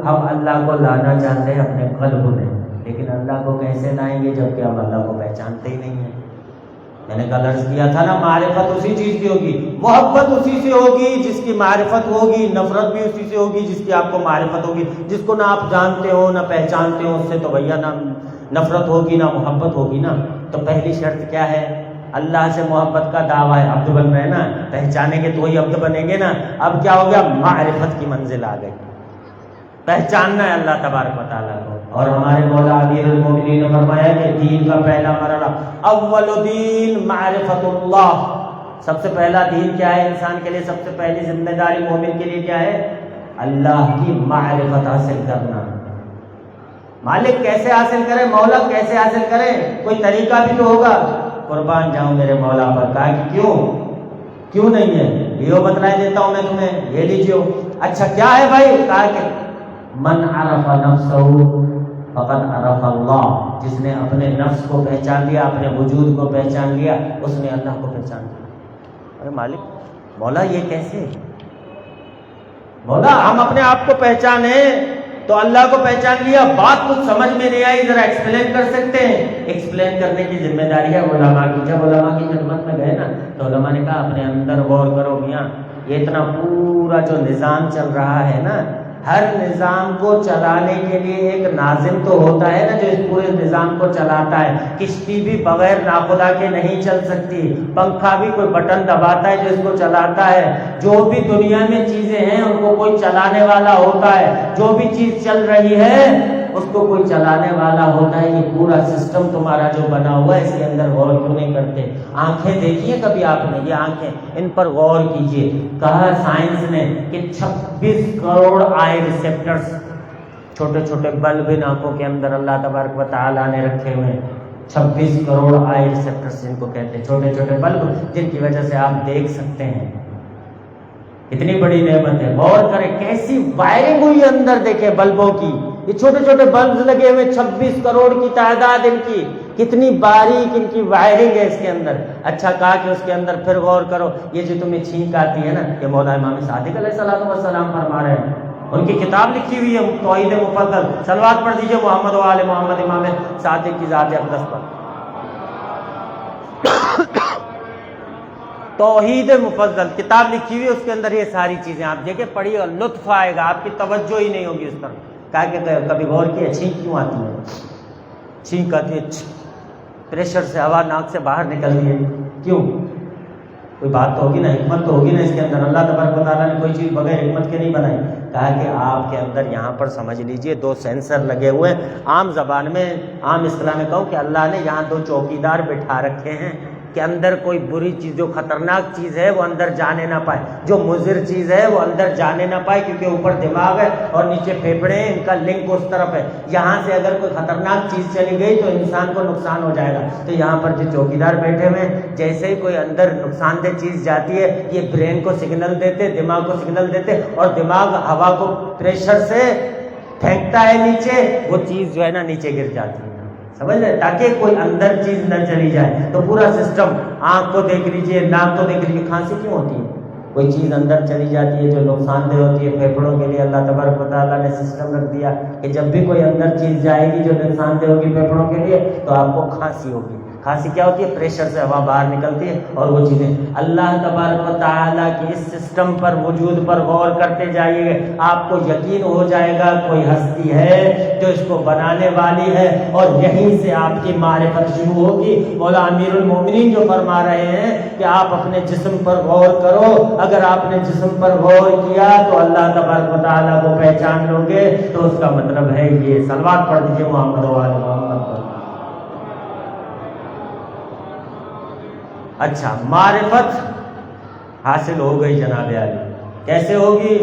ہم اللہ کو لانا چاہتے ہیں اپنے قلب میں، لیکن اللہ کو کیسے لائیں گے جبکہ ہم اللہ کو پہچانتے ہی نہیں ہیں؟ میں نے کل عرض کیا تھا نا، معرفت اسی چیز کی ہوگی، محبت اسی سے ہوگی جس کی معرفت ہوگی، نفرت بھی اسی سے ہوگی جس کی آپ کو معرفت ہوگی۔ جس کو نہ آپ جانتے ہو نہ پہچانتے ہو، اس سے تو بھیا نہ نفرت ہوگی نہ محبت ہوگی نا۔ تو پہلی شرط کیا ہے؟ اللہ سے محبت کا دعویٰ ہے، عبد بن رہے نا، پہچانیں گے تو ہی عبد بنیں گے نا۔ اب کیا ہو گیا؟ معرفت کی منزل آ گئی، پہچاننا ہے اللہ تبارک و تعالیٰ کو۔ اور ہمارے مولا امیر المومنین نے فرمایا کہ دین کا پہلا مرحلہ، اول دین معرفت اللہ۔ سب سے پہلا دین کیا ہے انسان کے لیے؟ سب سے پہلی ذمہ داری مومن کے لیے کیا ہے؟ اللہ کی معرفت حاصل کرنا۔ مالک کیسے حاصل کرے؟ مولا کیسے حاصل کرے؟ کوئی طریقہ بھی تو ہوگا۔ قربان جاؤں میرے مولا پر۔ کہا کہ کیوں نہیں ہے؟ یہ بتلا دیتا ہوں میں تمہیں، یہ لیجیے۔ اچھا کیا ہے بھائی؟ کہا کہ من عرف نفسہ فقد عرف اللہ، جس نے اپنے نفس کو پہچان لیا، اپنے وجود کو پہچان لیا، اس نے اللہ کو پہچان لیا۔ ارے مالک، مولا یہ کیسے؟ مولا ہم اپنے آپ کو پہچانے تو اللہ کو پہچان لیا، بات کچھ سمجھ میں نہیں آئی، ذرا ایکسپلین کر سکتے ہیں؟ ایکسپلین کرنے کی ذمہ داری ہے علماء کی۔ جب علماء کی خدمت میں گئے نا تو علماء نے کہا اپنے اندر غور کرو میاں، یہ اتنا پورا جو نظام چل رہا ہے نا، ہر نظام کو چلانے کے لیے ایک ناظم تو ہوتا ہے نا جو اس پورے نظام کو چلاتا ہے۔ کشتی بھی بغیر ناخدا کے نہیں چل سکتی، پنکھا بھی کوئی بٹن دباتا ہے جو اس کو چلاتا ہے۔ جو بھی دنیا میں چیزیں ہیں ان کو کوئی چلانے والا ہوتا ہے، جو بھی چیز چل رہی ہے اس کو کوئی چلانے والا ہوتا ہے۔ یہ پورا سسٹم تمہارا جو بنا ہوا ہے اس کے اندر غور کیوں نہیں کرتے؟ آنکھیں دیکھیے کبھی آپ نے؟ یہ آنکھیں، ان پر غور کیجئے۔ کہا سائنس نے کہ 26 کروڑ آئی ریسیپٹرز، چھوٹے چھوٹے بلب ان آنکھوں کے اندر اللہ تبارک و تعالیٰ نے رکھے ہوئے ہیں۔ 26 کروڑ آئی ریسیپٹرز جن کو کہتے ہیں، چھوٹے چھوٹے بلب جن کی وجہ سے آپ دیکھ سکتے ہیں۔ اتنی بڑی نعمت ہے، غور کریں کیسی وائرنگ ہوئی اندر، دیکھیں بلبوں کی، یہ چھوٹے چھوٹے بلبز لگے ہوئے، 26 کروڑ کی تعداد ان کی، کتنی باریک ان کی وائرنگ ہے اس کے اندر۔ اچھا کہا کہ اس کے اندر پھر غور کرو، یہ جو تمہیں چھینک آتی ہے نا، کہ مولا امام صادق علیہ السلام فرما رہے ہیں، ان کی کتاب لکھی ہوئی ہے توحید مفضل۔ صلوات پڑھ دیجئے محمد و آل محمد امام صادق کی ذات اقدس پر۔ توحید مفضل کتاب لکھی ہوئی ہے، اس کے اندر یہ ساری چیزیں آپ دیکھیں، پڑھیے گا، لطف آئے گا، آپ کی توجہ ہی نہیں ہوگی اس طرف۔ کہا کہ کبھی غور کیے چھینک کیوں آتی ہے؟ چھینک آتی ہے، پریشر سے ہوا ناک سے باہر نکلتی ہے، کیوں؟ کوئی بات تو ہوگی نا، حکمت تو ہوگی نا اس کے اندر۔ اللہ تبارک و تعالیٰ نے کوئی چیز بغیر حکمت کے نہیں بنائی۔ کہا کہ آپ کے اندر یہاں پر سمجھ لیجئے 2 سینسر لگے ہوئے ہیں۔ عام زبان میں، عام اصطلاح میں کہوں کہ اللہ نے یہاں 2 چوکیدار بٹھا رکھے ہیں، کہ اندر کوئی بری چیز، جو خطرناک چیز ہے وہ اندر جانے نہ پائے، جو مضر چیز ہے وہ اندر جانے نہ پائے، کیونکہ اوپر دماغ ہے اور نیچے پھیپھڑے ہیں، ان کا لنک اس طرف ہے. یہاں سے اگر کوئی خطرناک چیز چلی گئی تو انسان کو نقصان ہو جائے گا. تو یہاں پر جو چوکیدار بیٹھے ہوئے ہیں، جیسے ہی کوئی اندر نقصان دہ چیز جاتی ہے، یہ برین کو سگنل دیتے، دماغ کو سگنل دیتے، اور دماغ ہوا کو پریشر سے پھینکتا ہے نیچے، وہ چیز جو ہے نا نیچے گر جاتی ہے. سمجھ رہے؟ تاکہ کوئی اندر چیز نہ چلی جائے. تو پورا سسٹم، آنکھ کو دیکھ لیجئے، ناک کو دیکھ لیجئے. کھانسی کیوں ہوتی ہے؟ کوئی چیز اندر چلی جاتی ہے جو نقصان دہ ہوتی ہے. پھیپھڑوں کے لیے اللہ تبارک و تعالیٰ نے سسٹم رکھ دیا کہ جب بھی کوئی اندر چیز جائے گی جو نقصان دہ ہوگی پھیپھڑوں کے لیے، تو آپ کو کھانسی ہوگی. کھانسی کیا ہوتی ہے؟ پریشر سے ہوا باہر نکلتی ہے اور وہ چیزیں. اللہ تبارک و تعالیٰ کی اس سسٹم پر، وجود پر غور کرتے جائیے گا، آپ کو یقین ہو جائے گا کوئی ہستی ہے جو اس کو بنانے والی ہے، اور یہیں سے آپ کی معرفت شروع ہوگی. مولا امیر المومنین جو فرما رہے ہیں کہ آپ اپنے جسم پر غور کرو. اگر آپ نے جسم پر غور کیا تو اللہ تبارک و تعالیٰ کو پہچان لو گے. تو اس کا مطلب ہے یہ. صلوات پڑھ دیجیے محمد و آل محمد پر. اچھا، معرفت حاصل ہو گئی جناب عالی. کیسے ہوگی؟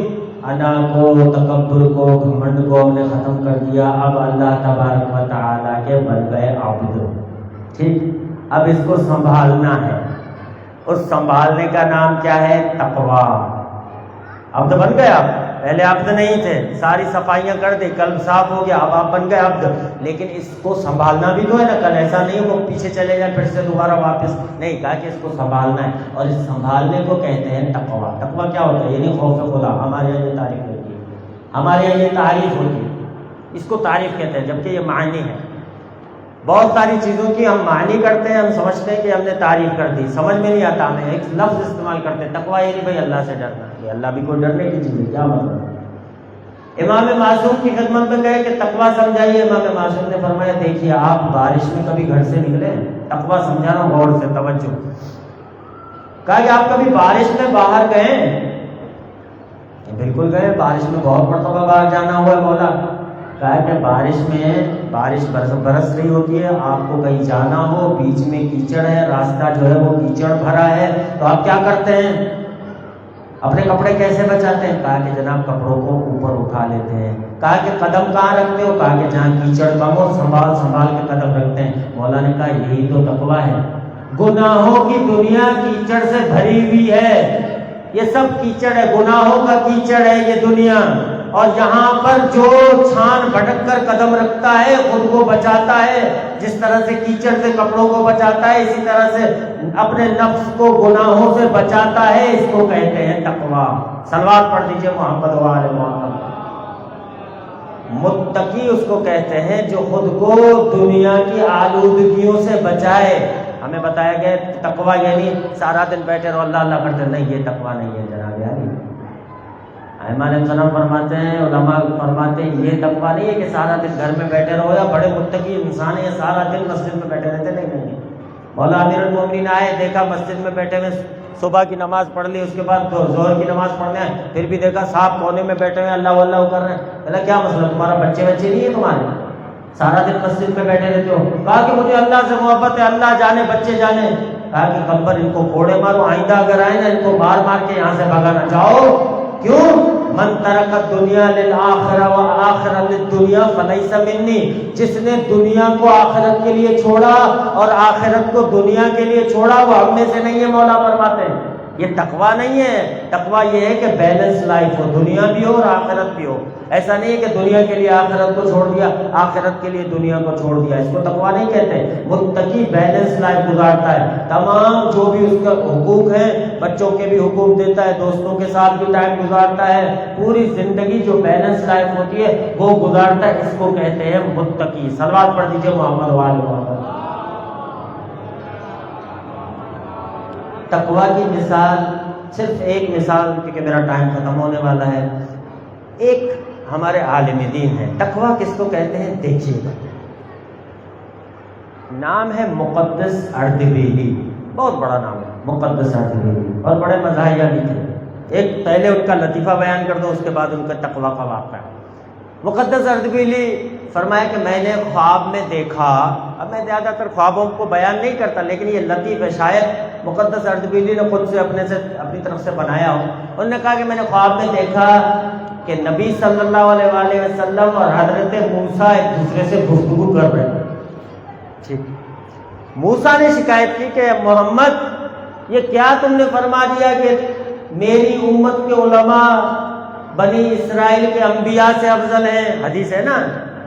انا کو، تکبر کو، گھمنڈ کو ہم نے ختم کر دیا. اب اللہ تبارک و تعالیٰ کے بن گئے عبد. ٹھیک، اب اس کو سنبھالنا ہے. اس سنبھالنے کا نام کیا ہے؟ تقویٰ. عبد بن گئے آپ. پہلے عبد نہیں تھے، ساری صفائیاں کر دی، قلب صاف ہو گیا، اب آپ بن گئے عبد. لیکن اس کو سنبھالنا بھی تو ہے نا. کل ایسا نہیں وہ پیچھے چلے جائیں پھر سے دوبارہ واپس نہیں. کہا کہ اس کو سنبھالنا ہے، اور اس سنبھالنے کو کہتے ہیں تقویٰ. تقویٰ کیا ہوتا ہے؟ یعنی خوف خدا. ہمارے یہاں یہ تعریف ہوتی ہے، ہمارے یہاں یہ تعریف ہوتی ہے. اس کو تعریف کہتے ہیں، جبکہ یہ معنی ہے. بہت ساری چیزوں کی ہم معنی کرتے ہیں، ہم سمجھتے ہیں کہ ہم نے تعریف کر دی، سمجھ میں نہیں آتا. ہمیں ایک لفظ استعمال کرتے ہیں تقویٰ، یعنی بھائی اللہ سے ڈرنا. یہ اللہ بھی کوئی ڈرنے کی چیز ہے؟ کیا مطلب؟ امام معصوم کی خدمت میں گئے کہ تقویٰ سمجھائیے. امام معصوم نے فرمایا دیکھیے آپ بارش میں کبھی گھر سے نکلے؟ تقویٰ سمجھانا غور سے، توجہ. کہا کہ آپ کبھی بارش میں باہر گئے؟ بالکل گئے، بارش میں بہت مرتبہ باہر جانا ہوا ہے مولا. کہا کہ بارش برس رہی ہوتی ہے، آپ کو کہیں جانا ہو، بیچ میں کیچڑ ہے، راستہ جو ہے وہ کیچڑ بھرا ہے، تو آپ کیا کرتے ہیں؟ اپنے کپڑے کیسے بچاتے ہیں؟ کہا کہ جناب کپڑوں کو اوپر اٹھا لیتے ہیں. کہا کہ قدم کہاں رکھتے ہو؟ کہا کہ جہاں کیچڑ کم ہو سنبھال کے قدم رکھتے ہیں. مولا نے کہا یہی تو تقویٰ ہے. گناہوں کی دنیا کیچڑ سے بھری ہوئی ہے، یہ سب کیچڑ ہے، گناہوں کا کیچڑ ہے یہ دنیا. اور یہاں پر جو چھان بھٹک کر قدم رکھتا ہے خود کو بچاتا ہے. جس طرح سے کیچڑ سے کپڑوں کو بچاتا ہے، اسی طرح سے اپنے نفس کو گناہوں سے بچاتا ہے. اس کو کہتے ہیں تقویٰ. صلوات پڑھ دیجئے محمد و آل محمد. متقی اس کو کہتے ہیں جو خود کو دنیا کی آلودگیوں سے بچائے. ہمیں بتایا گیا تقویٰ یعنی سارا دن بیٹھے رہو اللہ اللہ کرتے، نہیں، یہ تقویٰ نہیں ہے جناب یاری. ائمہ علیہ السلام فرماتے ہیں، علماء فرماتے ہیں یہ تقویٰ نہیں ہے کہ سارا دن گھر میں بیٹھے رہو، یا بڑے متقی انسان ہیں سارا دن مسجد میں بیٹھے رہتے. نہیں. مولا امیر المومنین آئے، دیکھا مسجد میں بیٹھے ہوئے، صبح کی نماز پڑھ لی، اس کے بعد ظہر کی نماز پڑھنے ہیں، پھر بھی دیکھا صاحب کونے میں بیٹھے ہوئے اللہ اللہ کر رہے ہیں. بولا کیا مسئلہ، تمہارا بچے نہیں ہے تمہارے؟ سارا دن مسجد میں بیٹھے رہتے ہو. کہا کہ مجھے اللہ سے محبت ہے، اللہ جانے بچے جانے. کہا کہ کمبر ان کو کوڑے مارو، آئندہ اگر آئے نا ان کو مار کے یہاں سے بھگانا. جاؤ. کیوں؟ من ترک الدنیا للآخرہ والآخرہ للدنیا فلیس منی. جس نے دنیا کو آخرت کے لیے چھوڑا اور آخرت کو دنیا کے لیے چھوڑا وہ ہم میں سے نہیں ہے. مولا فرماتے ہیں یہ تقویٰ نہیں ہے. تقویٰ یہ ہے کہ بیلنس لائف ہو، دنیا بھی ہو اور آخرت بھی ہو. ایسا نہیں ہے کہ دنیا کے لیے آخرت کو چھوڑ دیا، آخرت کے لیے دنیا کو چھوڑ دیا. اس کو تقویٰ نہیں کہتے. متقی بیلنس لائف گزارتا ہے، تمام جو بھی اس کا حقوق ہیں بچوں کے بھی حقوق دیتا ہے، دوستوں کے ساتھ بھی ٹائم گزارتا ہے، پوری زندگی جو بیلنس لائف ہوتی ہے وہ گزارتا ہے. اس کو کہتے ہیں متقی. صلوات پڑھ دیجیے محمد و آل محمد. تقویٰ کی مثال، صرف ایک مثال کیونکہ میرا ٹائم ختم ہونے والا ہے. ایک ہمارے عالم دین ہے. تقویٰ کس کو کہتے ہیں؟ دیکھیے گا، نام ہے مقدس اردبیلی. بہت بڑا نام ہے مقدس اردبیلی، اور بڑے مزاحیہ بھی تھے. ایک پہلے ان کا لطیفہ بیان کر دو، اس کے بعد ان کا تقویٰ کا واقعہ. مقدس اردبیلی فرمایا کہ میں نے خواب میں دیکھا. اب میں زیادہ تر خوابوں کو بیان نہیں کرتا لیکن یہ لطیف ہے، شاید مقدس اردبیلی نے خود سے اپنی طرف سے بنایا ہو. انہوں نے کہا کہ میں نے خواب میں دیکھا کہ نبی صلی اللہ علیہ وآلہ وسلم اور حضرت موسیٰ ایک دوسرے سے گفتگو کر رہے ہیں. ٹھیک، موسیٰ نے شکایت کی کہ محمد یہ کیا تم نے فرما دیا کہ میری امت کے علماء بنی اسرائیل کے انبیاء سے افضل ہیں. حدیث ہے نا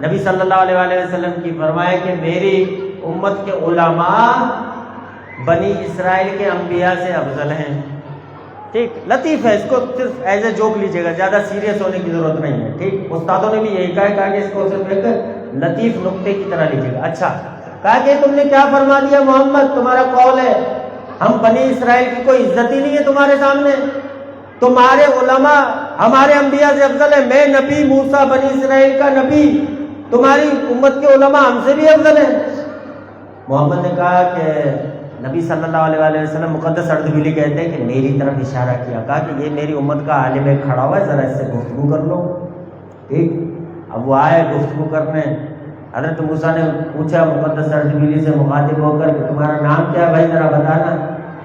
نبی صلی اللہ علیہ وآلہ وسلم کی، فرمایا کہ میری امت کے علماء بنی اسرائیل کے انبیاء سے افضل ہیں. ٹھیک، لطیف ہے، اس کو صرف ایز اے جوک لیجیے گا، زیادہ سیریس ہونے کی ضرورت نہیں ہے. ٹھیک، استادوں نے بھی یہی کہا کہ اس کو صرف ایک لطیف نقطے کی طرح لیجیے گا. اچھا، کہا کہ تم نے کیا فرما دیا محمد، تمہارا قول ہے ہم بنی اسرائیل کی کوئی عزت ہی نہیں ہے تمہارے سامنے، تمہارے علماء ہمارے انبیاء سے افضل ہے. میں نبی، موسیٰ بنی اسرائیل کا نبی، تمہاری امت کے علماء ہم سے بھی افضل ہیں. محمد نے کہا کہ نبی صلی اللہ علیہ وآلہ وسلم، مقدس اردبیلی کہتے ہیں کہ میری طرف اشارہ کیا، کہا کہ یہ میری امت کا عالم ایک کھڑا ہوا ہے، ذرا اس سے گفتگو کر لو. ٹھیک، اب وہ آئے گفتگو کرنے. حضرت موسیٰ نے پوچھا مقدس اردبیلی سے مخاطب ہو کر کہ تمہارا نام کیا ہے بھائی، ذرا بتانا.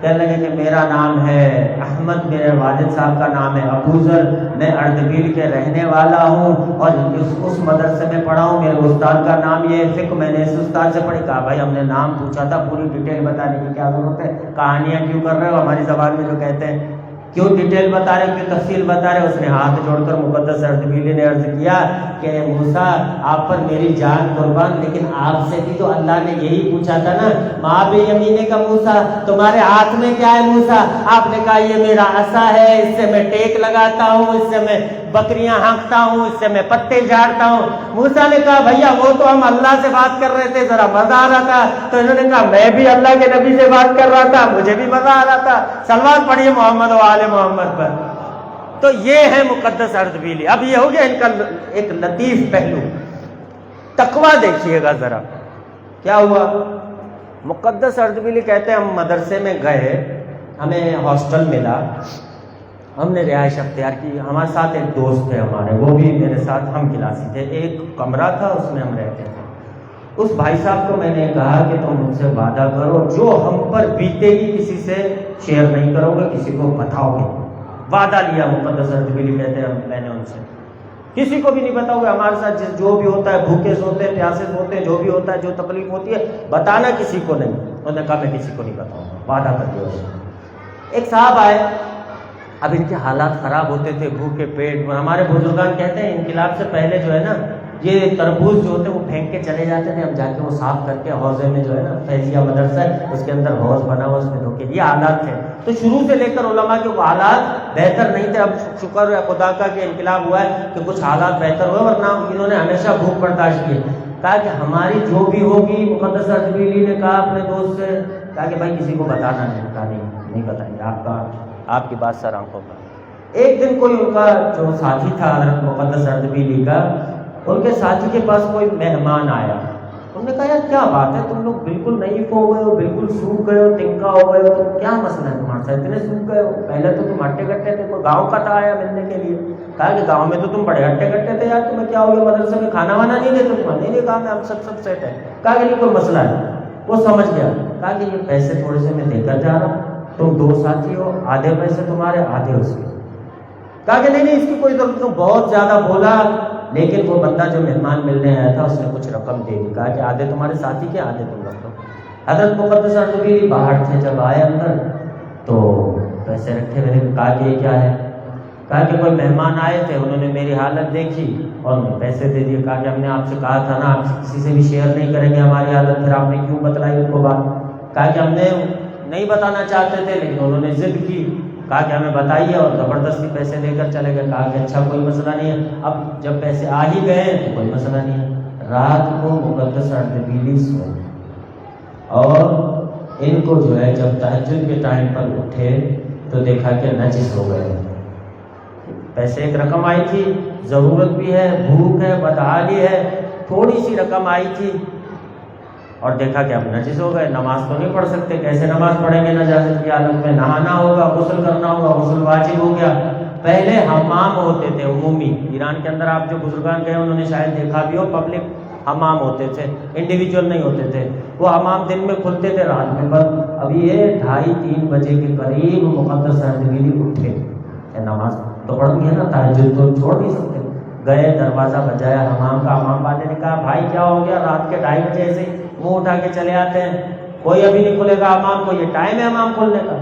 کہنے لگے کہ میرا نام ہے احمد، میرے والد صاحب کا نام ہے ابو ذر، میں اردبیل کے رہنے والا ہوں اور اس مدرسے میں پڑھا ہوں، میرے استاد کا نام یہ فقہ میں نے اس استاد سے پڑھی. کہا بھائی ہم نے نام پوچھا تھا، پوری ڈیٹیل بتانے کی کیا ضرورت ہے، کہانیاں کیوں کر رہے ہو، ہماری زبان میں جو کہتے ہیں کیوں ڈیٹیل بتا رہے، کیوں تفصیل بتا رہے. اس نے ہاتھ جوڑ کر مقدس اردبیلی نے عرض کیا کہ موسیٰ آپ پر میری جان قربان، لیکن آپ سے بھی تو اللہ نے یہی پوچھا تھا نا، ماں بے یمینے کا موسیٰ، تمہارے ہاتھ میں کیا ہے موسیٰ. آپ نے کہا یہ میرا عصا ہے، اس سے میں ٹیک لگاتا ہوں، اس سے میں بکریاں ہانکتا ہوں، اس سے میں پتے جھاڑتا ہوں. موسیٰ نے کہا بھیا وہ تو ہم اللہ سے بات کر رہے تھے، ذرا مزہ آ رہا تھا. تو انہوں نے کہا میں بھی اللہ کے نبی سے بات کر رہا تھا، مجھے بھی مزہ آ رہا تھا. سلوات پڑھیے محمد و آل محمد پر. تو یہ ہے مقدس اردبیلی. اب یہ ہو گیا ان کا ایک لطیف پہلو. تقویٰ دیکھیے گا ذرا کیا ہوا. مقدس اردبیلی کہتے ہیں ہم مدرسے میں گئے، ہمیں ہاسٹل ملا، ہم نے رہائش اختیار کی. ہمارے ساتھ ایک دوست تھے ہمارے، وہ بھی میرے ساتھ ہم کلاسی تھے. ایک کمرہ تھا، اس میں ہم رہتے تھے. اس بھائی صاحب کو میں نے کہا کہ تم مجھ سے وعدہ کرو جو ہم پر بیتے گی کسی سے شیئر نہیں کرو گے، کسی کو بتاؤ گے. وعدہ لیا مقدس اردبیلی کہتے ہیں میں نے ان سے کسی کو بھی نہیں بتاؤ گے. ہمارے ساتھ جو بھی ہوتا ہے، بھوکے سوتے ہیں، پیاسے سوتے ہیں، جو بھی ہوتا ہے، جو تکلیف ہوتی ہے، بتانا کسی کو نہیں. انہوں نے کہا میں کسی کو نہیں بتاؤں گا، وعدہ کر دیا. ایک صاحب آئے، اب ان کے حالات خراب ہوتے تھے، بھوکے پیٹ. ہمارے بزرگان کہتے ہیں انقلاب سے پہلے جو ہے نا یہ تربوز جو ہوتے ہیں وہ پھینک کے چلے جاتے تھے، ہم جا کے وہ صاف کر کے حوضے میں جو ہے نا فیضیہ مدرسہ ہے اس کے اندر حوض بنا ہوا، اس میں دھو کے. یہ حالات تھے. تو شروع سے لے کر علماء کے وہ حالات بہتر نہیں تھے. اب شکر ہے خدا کا کہ انقلاب ہوا ہے کہ کچھ حالات بہتر ہوئے، ورنہ انہوں نے ہمیشہ بھوک برداشت کی. کہا کہ ہماری جو بھی ہوگی، مقدس اردبیلی نے کہا اپنے دوست سے، کہا کہ بھائی کسی کو بتانا نہیں. کہا نہیں بتائیں گے، آپ کی بات سر آنکھوں پر. ایک دن کوئی ان کا جو ساتھی تھا حضرت مقدس اردبیلی کا، ان کے ساتھی کے پاس کوئی مہمان آیا. انہوں نے کہا یار کیا بات ہے، تم لوگ بالکل نئیف ہو گئے ہو، بالکل سوکھ گئے ہو، تنکا ہو گئے ہو، تو کیا مسئلہ ہے تمہارے ساتھ، اتنے سوکھ گئے ہو؟ پہلے تو تم ہٹے کٹے تھے، کوئی گاؤں کا تھا آیا ملنے کے لیے. کہا کہ گاؤں میں تو تم بڑے ہٹے کٹے تھے یار، تمہیں کیا ہو گیا، مدرسے میں کھانا وانا نہیں دیتے تم؟ نہیں کہا میں ہم سب سیٹ ہے. کہا کہ نہیں کوئی مسئلہ ہے. وہ سمجھ گیا. کہا کہ یہ پیسے تھوڑے سے میں دے کر جا رہا ہوں، تم دو ساتھی ہو، آدھے پیسے تمہارے آدھے اس کے. کہا کہ نہیں اس کی کوئی ضرورت نہیں. بہت زیادہ بولا، لیکن وہ بندہ جو مہمان ملنے آیا تھا اس نے کچھ رقم دے دی. کہا کہ آدھے تمہارے ساتھی کے، آدھے تم رکھ دو. حضرت مقدس اردبیلی باہر تھے، جب آئے اندر تو پیسے رکھے ہوئے. کہا کہ یہ کیا ہے؟ کہا کہ کوئی مہمان آئے تھے، انہوں نے میری حالت دیکھی اور انہیں پیسے دے دیے. کہا کہ ہم نے آپ سے کہا تھا نا آپ کسی سے بھی شیئر نہیں کریں گے ہماری حالت، پھر آپ نے کیوں بتلائی ان کو بات؟ کہا کہ ہم نے نہیں بتانا چاہتے تھے لیکن انہوں نے ضد کی. کہا کہ ہمیں بتائیے، اور زبردستی پیسے لے کر چلے گئے. کہا کہ اچھا کوئی مسئلہ نہیں ہے. اب جب پیسے آ ہی گئے تو کوئی مسئلہ نہیں ہے. رات کو مقدس اردبیلی سوئے اور ان کو جو ہے جب تہجد کے ٹائم پر اٹھے تو دیکھا کہ نجس ہو گئے. پیسے ایک رقم آئی تھی، ضرورت بھی ہے، بھوک ہے، بدحالی ہے، تھوڑی سی رقم آئی تھی اور دیکھا کہ اب نجس ہو گئے. نماز تو نہیں پڑھ سکتے، کیسے نماز پڑھیں گے نجاست کی حالت میں؟ نہانا ہوگا، غسل کرنا ہوگا، غسل واجب ہو گیا. پہلے حمام ہوتے تھے عمومی. ایران کے اندر آپ جو بزرگان گئے انہوں نے شاید دیکھا بھی ہو، پبلک حمام ہوتے تھے، انڈیویجول نہیں ہوتے تھے، وہ حمام دن میں کھلتے تھے، رات میں بند۔ اب یہ 2:30-3 بجے کے قریب مقدس اردبیلی اٹھے، نماز تو پڑھنی ہے نا، تہجد تو چھوڑ نہیں سکتے، گئے دروازہ بجایا حمام کا، حمام والے نے کہا بھائی کیا ہو گیا، رات کے 2:30 بجے سے منہ اٹھا کے چلے آتے ہیں، کوئی ابھی نہیں کھلے گا حمام کو، یہ ٹائم ہے حمام کھولنے کا۔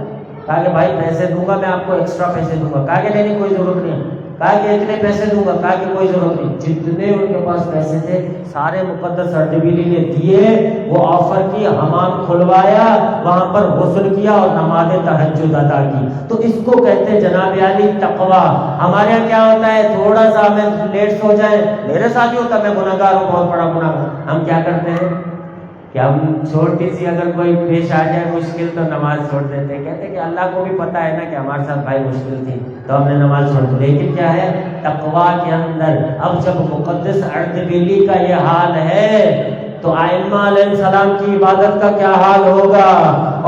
کہا کہ بھائی پیسے دوں گا میں آپ کو، ایکسٹرا پیسے دوں گا۔ کہا کہ نہیں کوئی ضرورت نہیں ہے۔ کہا کہ اتنے پیسے دوں گا۔ کہا کہ کوئی ضرورت نہیں۔ جتنے ان کے پاس پیسے تھے سارے مقدس اردبیلی نے دیے، وہ آفر کی، حمام کھلوایا، وہاں پر غسل کیا اور نماز تہجد ادا کی۔ تو اس کو کہتے ہیں جناب عالی تقویٰ۔ ہمارے یہاں کیا ہوتا ہے، تھوڑا سا ہمیں لیٹ سو جائے، میرے ساتھ ہی ہوتا ہے، میں گنہگار ہوں، بہت بڑا گناہ، ہم کیا کرتے ہیں کہ ہم چھوٹی سی اگر کوئی پیش آ جائے مشکل تو نماز چھوڑ دیتے ہیں، کہتے ہیں کہ اللہ کو بھی پتہ ہے نا کہ ہمارے ساتھ بھائی مشکل تھی تو ہم نے نماز چھوڑ دی۔ لیکن کیا ہے تقویٰ کے اندر، اب جب مقدس اردبیلی کا یہ حال ہے تو ائمہ علیہ السلام کی عبادت کا کیا حال ہوگا؟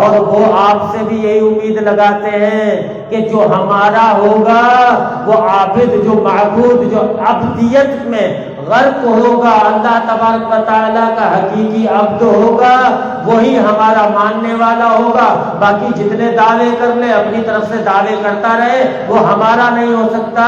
اور وہ آپ سے بھی یہی امید لگاتے ہیں کہ جو ہمارا ہوگا وہ عابد، جو معبود، جو عبدیت میں غرق ہوگا، اللہ تبارک و تعالیٰ کا حقیقی عبد ہوگا، وہی ہمارا ماننے والا ہوگا۔ باقی جتنے دعوے کر لے، اپنی طرف سے دعوے کرتا رہے، وہ ہمارا نہیں ہو سکتا،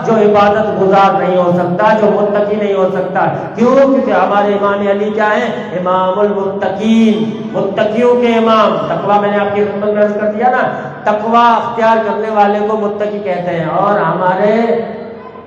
جو عبادت گزار نہیں ہو سکتا، جو متقی نہیں ہو سکتا۔ کیوں؟ کیونکہ ہمارے امام علی کیا ہے؟ امام المتقین، متقیوں کے امام۔ تقویٰ میں نے آپ کی خدمت میں عرض کر دیا نا، تقویٰ اختیار کرنے والے کو متقی کہتے ہیں۔ اور ہمارے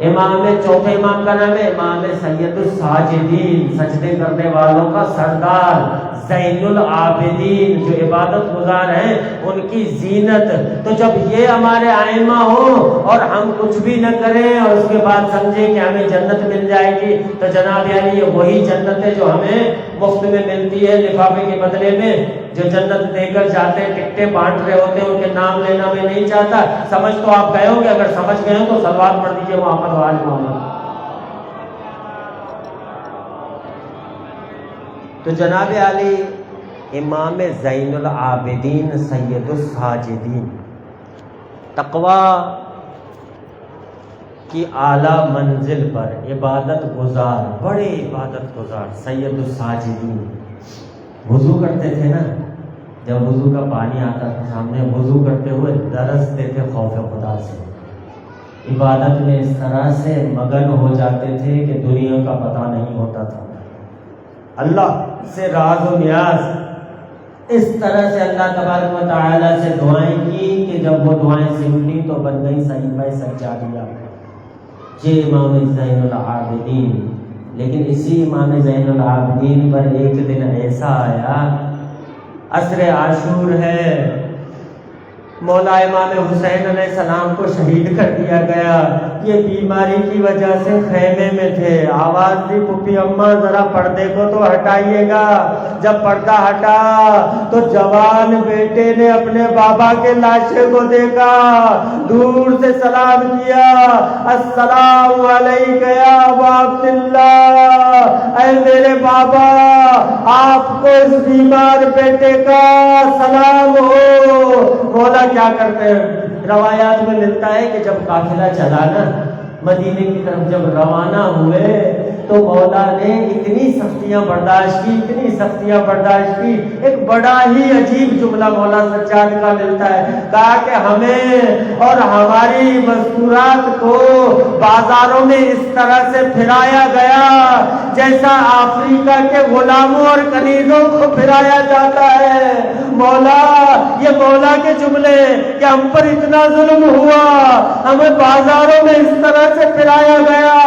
امام، چوتھے امام کا نام ہے امام سید الساجدین، سجدے کرنے والوں کا سردار، زین العابدین، جو عبادت گزار ہیں ان کی زینت۔ تو جب یہ ہمارے ائمہ ہوں اور ہم کچھ بھی نہ کریں اور اس کے بعد سمجھیں کہ ہمیں جنت مل جائے گی، تو جناب علی یہ وہی جنت ہے جو ہمیں مفت میں ملتی ہے، لفافے کے بدلے میں جو جنت دے کر جاتے ہیں، ٹکٹیں بانٹ رہے ہوتے ہیں، ان کے نام لینا میں نہیں چاہتا۔ سمجھ تو آپ گئے ہوں گے، اگر سمجھ گئے ہوں تو صلوات پڑھ دیجیے محمد و آل محمد۔ تو جناب علی امام زین العابدین سید الساجدین، تقویٰ کی اعلیٰ منزل پر عبادت گزار، بڑے عبادت گزار سید الساجدین۔ وضو کرتے تھے نا، جب وضو کا پانی آتا تھا سامنے، وضو کرتے ہوئے درستے تھے خوف خدا سے، عبادت میں اس طرح سے مگن ہو جاتے تھے کہ دنیا کا پتہ نہیں ہوتا تھا، اللہ سے راز و نیاز، اس طرح سے اللہ تبارک و تعالیٰ سے دعائیں کی کہ جب وہ دعائیں سمٹی تو بن گئی صحیفہ سجادیہ۔ یہ امام زین العابدین۔ لیکن اسی امام زین العابدین پر ایک دن ایسا آیا، عصر عاشور ہے، مولا امام حسین علیہ السلام کو شہید کر دیا گیا، یہ بیماری کی وجہ سے خیمے میں تھے، آواز دی پھپھی اماں ذرا پردے کو تو ہٹائیے گا۔ جب پردہ ہٹا تو جوان بیٹے نے اپنے بابا کے لاشے کو دیکھا، دور سے سلام کیا، السلام علیکم یا ابا عبداللہ، اے میرے بابا آپ کو اس بیمار بیٹے کا سلام ہو۔ مولا کیا کرتے ہیں، روایات میں ملتا ہے کہ جب قافلہ چلا نا مدینے کی طرف جب روانہ ہوئے تو مولا نے اتنی سختیاں برداشت کی، اتنی سختیاں برداشت کی، ایک بڑا ہی عجیب جملہ مولا سجاد کا ملتا ہے، کہا کہ ہمیں اور ہماری مذکورات کو بازاروں میں اس طرح سے پھرایا گیا جیسا افریقہ کے غلاموں اور کنیزوں کو پھرایا جاتا ہے۔ مولا، یہ مولا کے جملے کہ ہم پر اتنا ظلم ہوا، ہمیں بازاروں میں اس طرح سے پھرایا گیا۔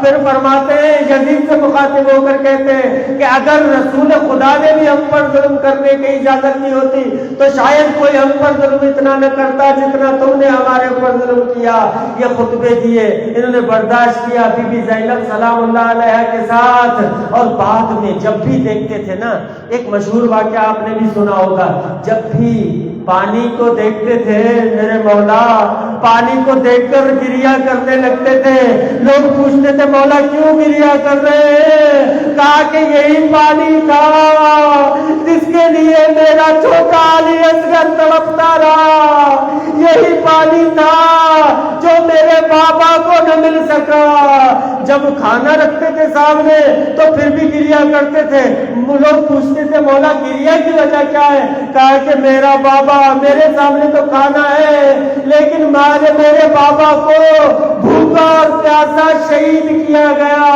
پھر فرماتے ہیں، یزید سے مخاطب ہو کر کہتے ہیں کہ اگر رسول خدا نے بھی ہم پر ظلم کرنے کی اجازت نہیں ہوتی تو شاید کوئی ہم پر ظلم اتنا نہ کرتا جتنا تم نے ہمارے اوپر ظلم کیا۔ یہ خطبے دیے، انہوں نے برداشت کیا بی بی زینب سلام اللہ علیہ کے ساتھ، اور بعد میں جب بھی دیکھتے تھے نا، ایک مشہور واقعہ آپ نے بھی سنا ہوگا، جب بھی پانی کو دیکھتے تھے میرے مولا، پانی کو دیکھ کر گریا کرنے لگتے تھے۔ لوگ پوچھتے تھے مولا کیوں گریا کر رہے ہیں؟ کہا کہ یہی پانی تھا جس کے لیے میرا چھوٹا علی اصغر تڑپتا رہا، یہی پانی تھا جو میرے بابا کو نہ مل سکا. جب کھانا رکھتے تھے سامنے تو پھر بھی گریا کرتے تھے. لوگ پوچھتے تھے مولا گریا کی وجہ کیا ہے؟ کہا کہ میرا بابا میرے سامنے تو کھانا ہے لیکن میرے بابا کو بھوکا اور پیاسا شہید کیا گیا.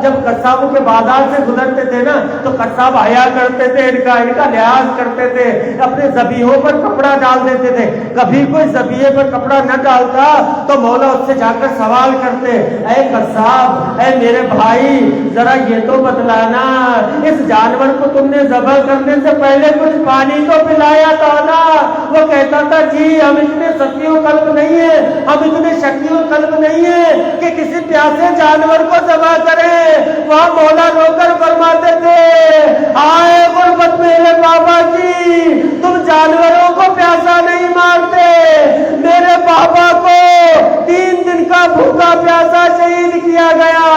جب قصابوں کے بازار سے گزرتے تھے نا تو قصاب حیا کرتے تھے, ان کا لحاظ کرتے تھے, اپنے ذبیحوں پر کپڑا ڈال دیتے تھے. کبھی کوئی ذبیحے پر کپڑا نہ ڈالتا تو مولا اس سے جا کر سوال کرتے, اے قصاب, اے میرے بھائی, ذرا یہ تو بتلانا اس جانور کو تم نے ذبح کرنے سے پہلے کچھ پانی تو پلایا تھا نا؟ وہ کہتا تھا جی ہم اتنے سخی و قلب نہیں ہیں, ہم اتنے شکی و قلب نہیں ہیں کہ کسی پیاسے جانور کو ذبح کریں. وہاں مولا رو کر فرماتے تھے, آئے غربت میرے بابا کی, تم جانوروں کو پیاسا نہیں مارتے, میرے بابا کو 3 دن کا بھوکا پیاسا شہید کیا گیا.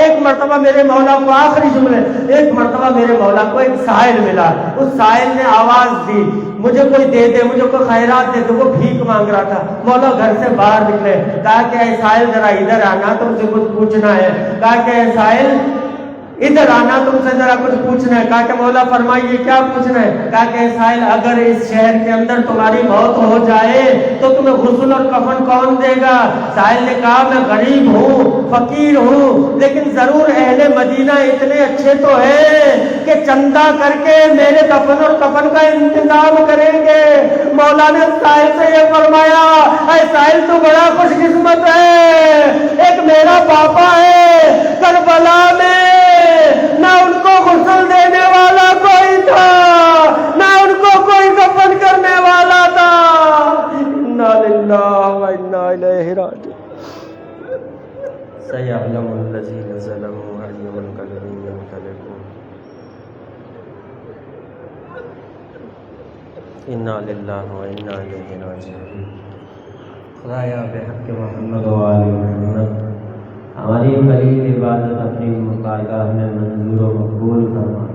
ایک مرتبہ میرے مولا کو, آخری جملے, ایک مرتبہ میرے مولا کو ایک سائل ملا. اس سائل نے آواز دی, مجھے کوئی دے دے, مجھے کوئی خیرات دے دے. وہ بھیک مانگ رہا تھا. مولا گھر سے باہر نکلے, کہا کہ اے سائل ذرا ادھر آنا, تم سے کچھ پوچھنا ہے. کہا کہ اے سائل ادھر آنا, تم سے ذرا کچھ پوچھنا ہے. کہا کہ مولا فرمائیے کیا پوچھنا ہے؟ کہا کہ سائل اگر اس شہر کے اندر تمہاری موت ہو جائے تو تمہیں غسل اور کفن کون دے گا؟ سائل نے کہا میں غریب ہوں, فقیر ہوں, لیکن ضرور اہل مدینہ اتنے اچھے تو ہیں کہ چندہ کر کے میرے دفن اور کفن کا انتظام کریں گے. مولا نے سائل سے یہ فرمایا, اے سائل تو بڑا خوش قسمت ہے, ایک میرا پاپا ہے کربلا میں, نہ ان کو غسل دینے والا کوئی تھا, نہ ان کو کوئی دفن کرنے والا تھا. انا للہ و انا الیہ راجعون. سیعلم الذین ظلموا ای منقلب ینقلبون. انا للہ و انا الیہ راجعون. خدایا بحق محمد و آل محمد ہماری قلیل عبادت اپنی مقاصد میں منظور و مقبول فرما.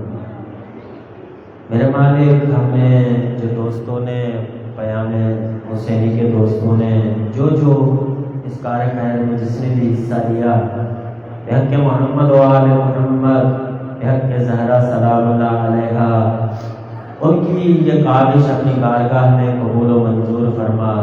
میرے مالک, ہمیں جو دوستوں نے, پیام حسینی کے دوستوں نے جو اس کار خیر میں جس نے بھی حصہ لیا, بحق محمد و آل محمد, بحق زہرا سلام اللہ علیہا, ان کی یہ کاوش اپنی بارگاہ میں قبول و منظور فرما.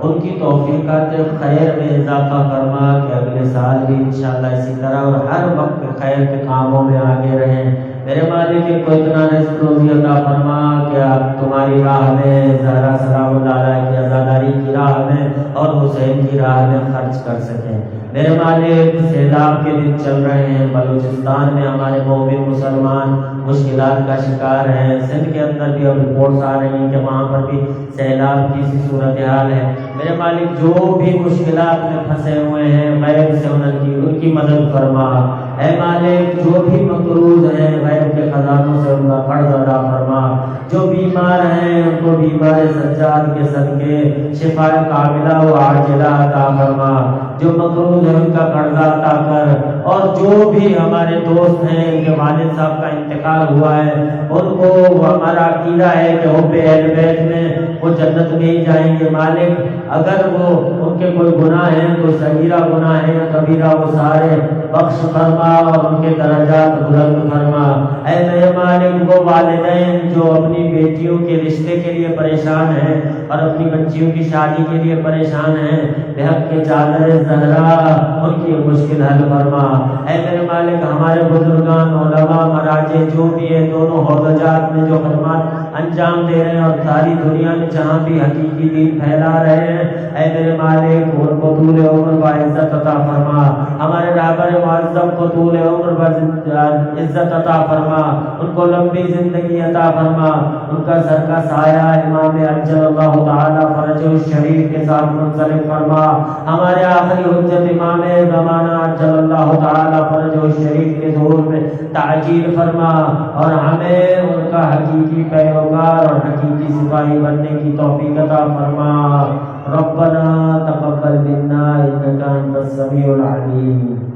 ان کی توفیقات خیر میں اضافہ فرما کہ اگلے سال بھی انشاءاللہ اسی طرح اور ہر وقت خیر کے کاموں میں آگے رہیں. میرے مالک کو اتنا رزق روزی عطا فرما کہ آپ تمہاری راہ میں, زہرا سلام اللہ علیہ کی عزاداری کی راہ میں اور حسین کی راہ میں خرچ کر سکیں. میرے مالک, سیلاب کے دن چل رہے ہیں, بلوچستان میں ہمارے مومن مسلمان مشکلات کا شکار ہیں. سندھ کے اندر بھی اب رپورٹس آ رہی ہیں کہ وہاں پر بھی سیلاب کی سی صورتحال ہے. میرے مالک, جو بھی مشکلات میں پھنسے ہوئے ہیں غیب سے ان کی مدد فرما. اے مالک, جو بھی مقروض ہیں غیب کے خزانوں سے ان کا قرض ادا فرما. جو بیمار ہیں ان کو بیمار سجاد کے صدقے شفا کاملہ و عاجلہ عطا فرما. جو مقروض ہیں ان کا قرضہ عطا کر. اور جو بھی ہمارے دوست ہیں ان کے والد صاحب کا انتقال ہوا ہے, ان کو ہمارا عقیدہ ہے کہ حب اہل بیت میں وہ جنت میں ہی جائیں گے. مالک, اگر وہ ان کے کوئی گناہ ہیں, کوئی صغیرہ گناہ ہے یا کبیرہ, وہ سارے بخش فرما اور ان کے درجات بلند فرما. اے میرے مالک, وہ والدین جو اپنی بیٹیوں کے رشتے کے لیے پریشان ہیں اور اپنی بچیوں کی شادی کے لیے پریشان ہیں, بحق کے چادر زہرا ان کی مشکل حل فرما. اے میرے مالک, ہمارے بزرگان, علماء, مراجع جو بھی ہیں دونوں حوضات میں جو خدمات انجام دے رہے ہیں اور ساری دنیا میں جہاں بھی حقیقی دین پھیلا رہے ہیں, اے میرے مالک, ان کو طول عمر و عزت عطا فرما. ہمارے رہبر معظم کو طول عمر و عزت عطا فرما. ان کو لمبی زندگی عطا فرما. ان کا سر کا سایہ امام اجل اللہ تعالی فرجہ الشریف کے ساتھ منسلک فرما. ہمارے آخری حجت امام زمانہ اجل اللہ تعالی فرجہ الشریف کے ظہور میں تعجیل فرما اور ہمیں ان کا حقیقی پیروکار اور حقیقی سپاہی بننے کی توفیق عطا فرما. ربنا تقبل منا انك انت السميع العليم.